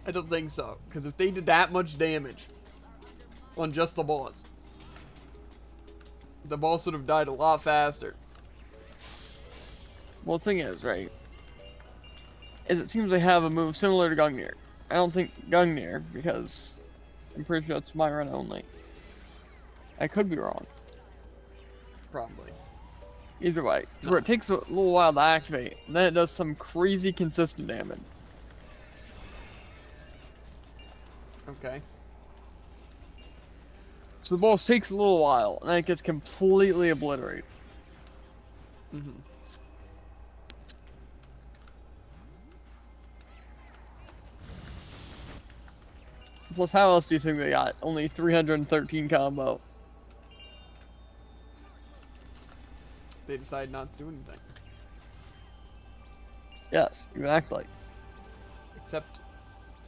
I don't think so, because if they did that much damage on just the boss would have died a lot faster. Well, the thing is, right, is it seems they have a move similar to Gungnir. I don't think Gungnir, because I'm pretty sure it's my run only. I could be wrong. Probably. Either way, No. where it takes a little while to activate, and then it does some crazy consistent damage. Okay. So the boss takes a little while, and then it gets completely obliterated. Mm-hmm. Plus, how else do you think they got only 313 combo? They decide not to do anything. Yes, exactly. Except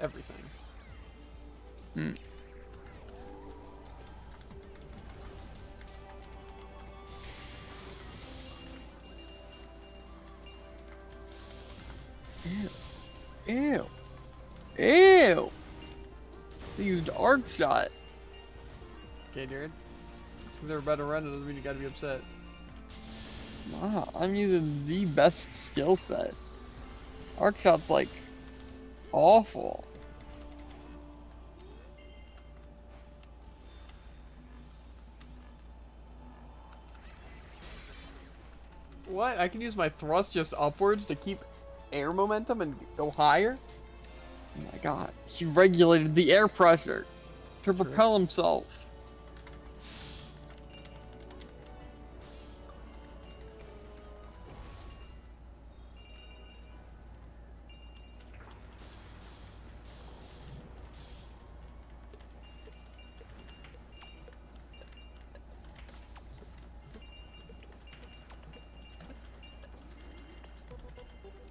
everything. Hmm. Ew. Ew. Ew. They used arc shot. Okay, Jared. Because they're about to run, it doesn't mean you gotta be upset. Wow, I'm using the best skill set. Arc shot's like awful. What? I can use my thrust just upwards to keep air momentum and go higher? Oh my god. He regulated the air pressure to True. propel himself.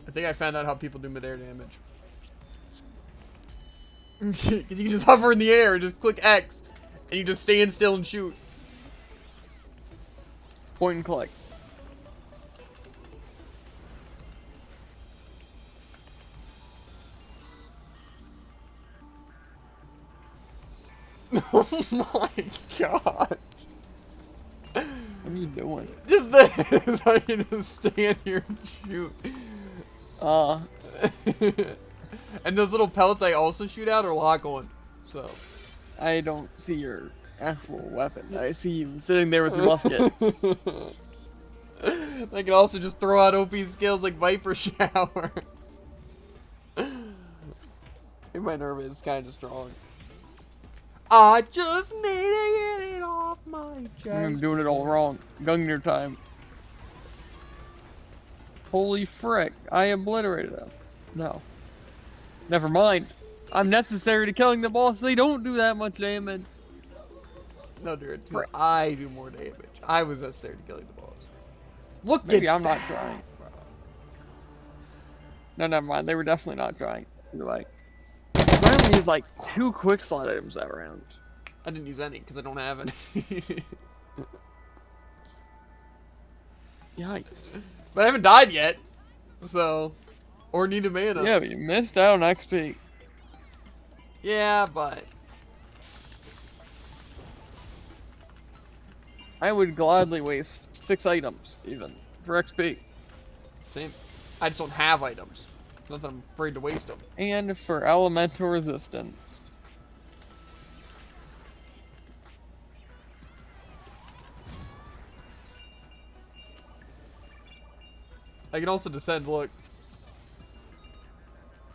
I think I found out how people do mid-air damage. You can just hover in the air and just click X, and you just stand still and shoot. Point and click. Oh my god. What are you doing? Just this! I can just stand here and shoot. And those little pellets I also shoot out are lock on. So. I don't see your actual weapon. I see you sitting there with your musket. I can also just throw out OP skills like Viper Shower. My nerve is kind of strong. I just need to get it off my chest. I'm doing it all wrong. Gungnir time. Holy frick, I obliterated them. No. Never mind. I'm necessary to killing the boss. They don't do that much damage. No, dude. I do more damage. I was necessary to killing the boss. Look Maybe at I'm that, not trying. bro. No, never mind. They were definitely not trying. Either way. I only used like 2 quick slot items that round. I didn't use any because I don't have any. Yikes. But I haven't died yet. So. Or need a mana. Yeah, but you missed out on XP. Yeah, but. I would gladly waste 6 items, even, for XP. Same. I just don't have items. Not that I'm afraid to waste them. And for elemental resistance. I can also descend, look.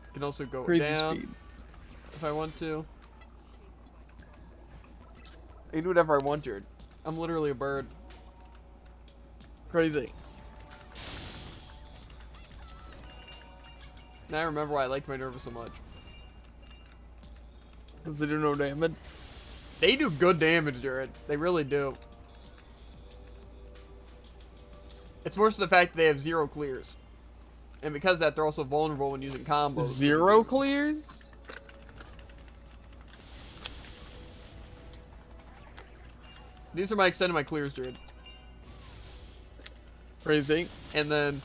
I can also go Crazy down speed. if I want to. I can do whatever I want, Jared. I'm literally a bird. Crazy. Now I remember why I liked Minerva so much. Because they do no damage. They do good damage, Jared. They really do. It's worse than the fact that they have 0 clears. And because of that, they're also vulnerable when using combos. 0 clears? These are my extended my clears, Jared. Crazy. And then...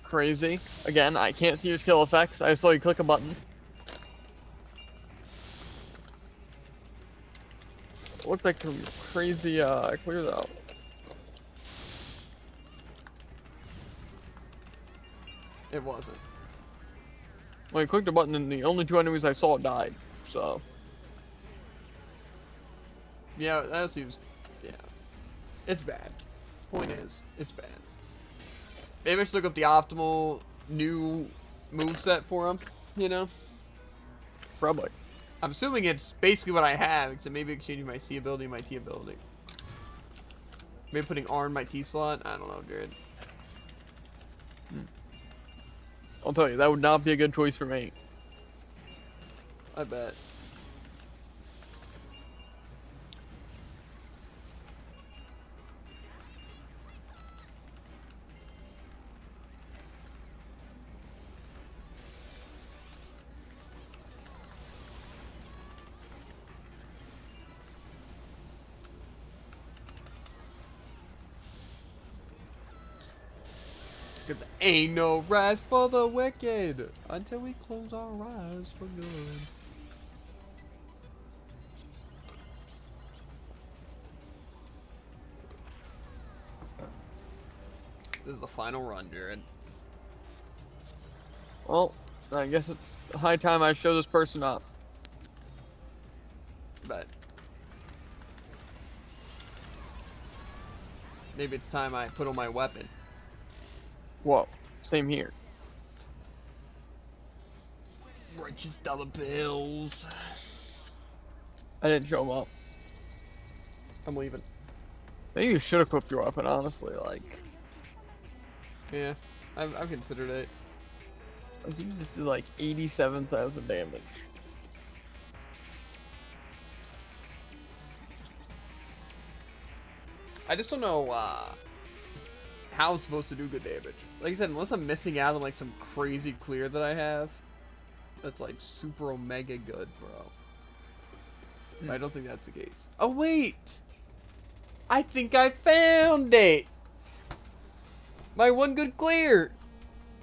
Crazy. Again, I can't see your skill effects. I saw you click a button. It looked like some crazy clear though. It wasn't. Well, you clicked a button and the only 2 enemies I saw died, so. Yeah, that seems... Yeah. It's bad. Point is, it's bad. Maybe I should look up the optimal new moveset for him, you know? Probably. I'm assuming it's basically what I have, except maybe exchanging my C ability and my T ability. Maybe putting R in my T slot? I don't know, Jared. I'll tell you, that would not be a good choice for me. I bet. Ain't no rest for the wicked until we close our eyes for good. This is the final run, Jared. Well, I guess it's high time I show this person up. But maybe it's time I put on my weapon. Whoa, same here. Righteous dollar bills. I didn't show him up. I'm leaving. Maybe you should equip your weapon, honestly, like. Yeah, I've considered it. I think this is like 87,000 damage. I just don't know how I'm supposed to do good damage. Like I said, unless I'm missing out on like some crazy clear that I have, that's like super omega good, bro. I don't think that's the case. Oh wait! I think I found it! My one good clear!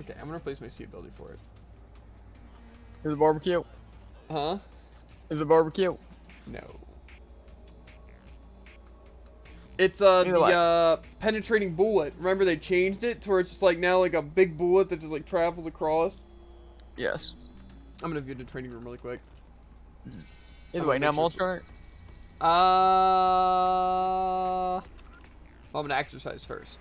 Okay, I'm gonna replace my C ability for it. Is it barbecue? Huh? Is it barbecue? No. It's Either way. the penetrating bullet. Remember they changed it to where it's just like now like a big bullet that just like travels across. Yes. I'm gonna view the training room really quick. Either way, now Monster Hunter. Well, I'm gonna exercise first.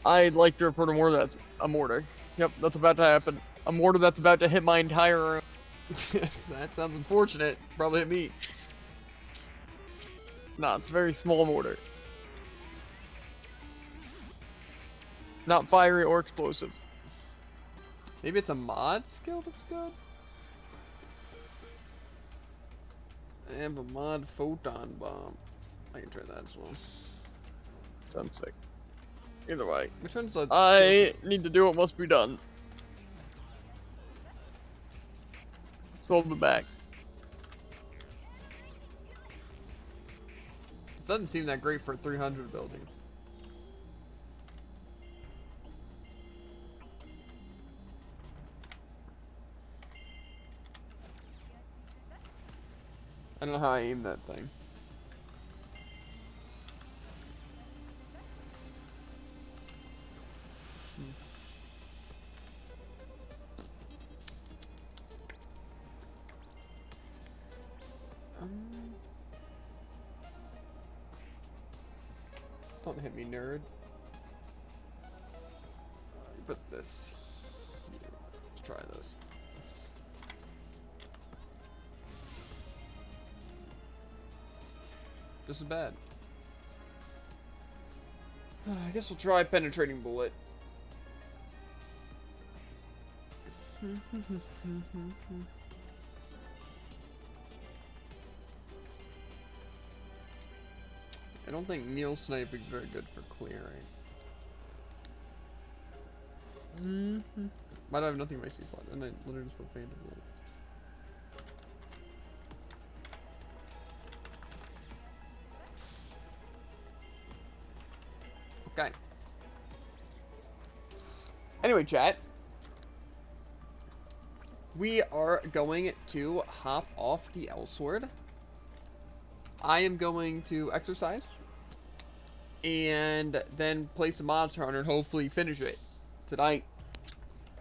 I'd like to report a mortar that's a mortar. Yep, that's about to happen. A mortar that's about to hit my entire room. That sounds unfortunate. Probably hit me. Nah, it's a very small mortar. Not fiery or explosive. Maybe it's a mod skill that's good. I have a mod photon bomb. I can try that as well. Sounds sick. Either way, Which one's the? I need to do what must be done. So I'll be back. It doesn't seem that great for a 300 building. I don't know how I aim that thing. Don't hit me, nerd. Put this here. Let's try this. This is bad. I guess we'll try penetrating bullet. I don't think Neil sniping is very good for clearing. Might have nothing in my C slot, and I literally just put Phantom Bullet. Okay. Anyway, chat. We are going to hop off the L-Sword. I am going to exercise. And then play some Monster Hunter and hopefully finish it tonight.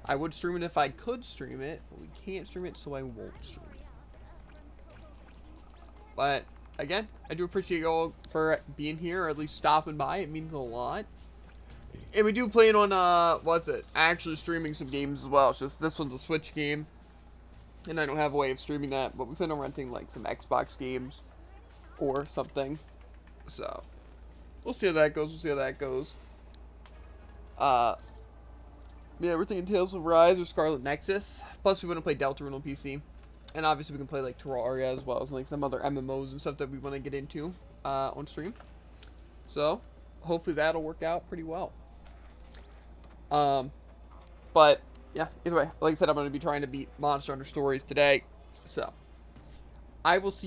I would stream it if I could stream it, but we can't stream it, so I won't stream it. But, again, I do appreciate you all for being here, or at least stopping by. It means a lot. And we do plan on, actually streaming some games as well. It's just this one's a Switch game. And I don't have a way of streaming that, but we plan on renting, like, some Xbox games or something. So, we'll see how that goes. Yeah, we're thinking Tales of Rise or Scarlet Nexus. Plus, we want to play Deltarune on PC. And obviously, we can play, like, Terraria as well as, like, some other MMOs and stuff that we want to get into on stream. So, hopefully that'll work out pretty well. But, yeah, either way, like I said, I'm going to be trying to beat Monster Hunter Stories today. So, I will see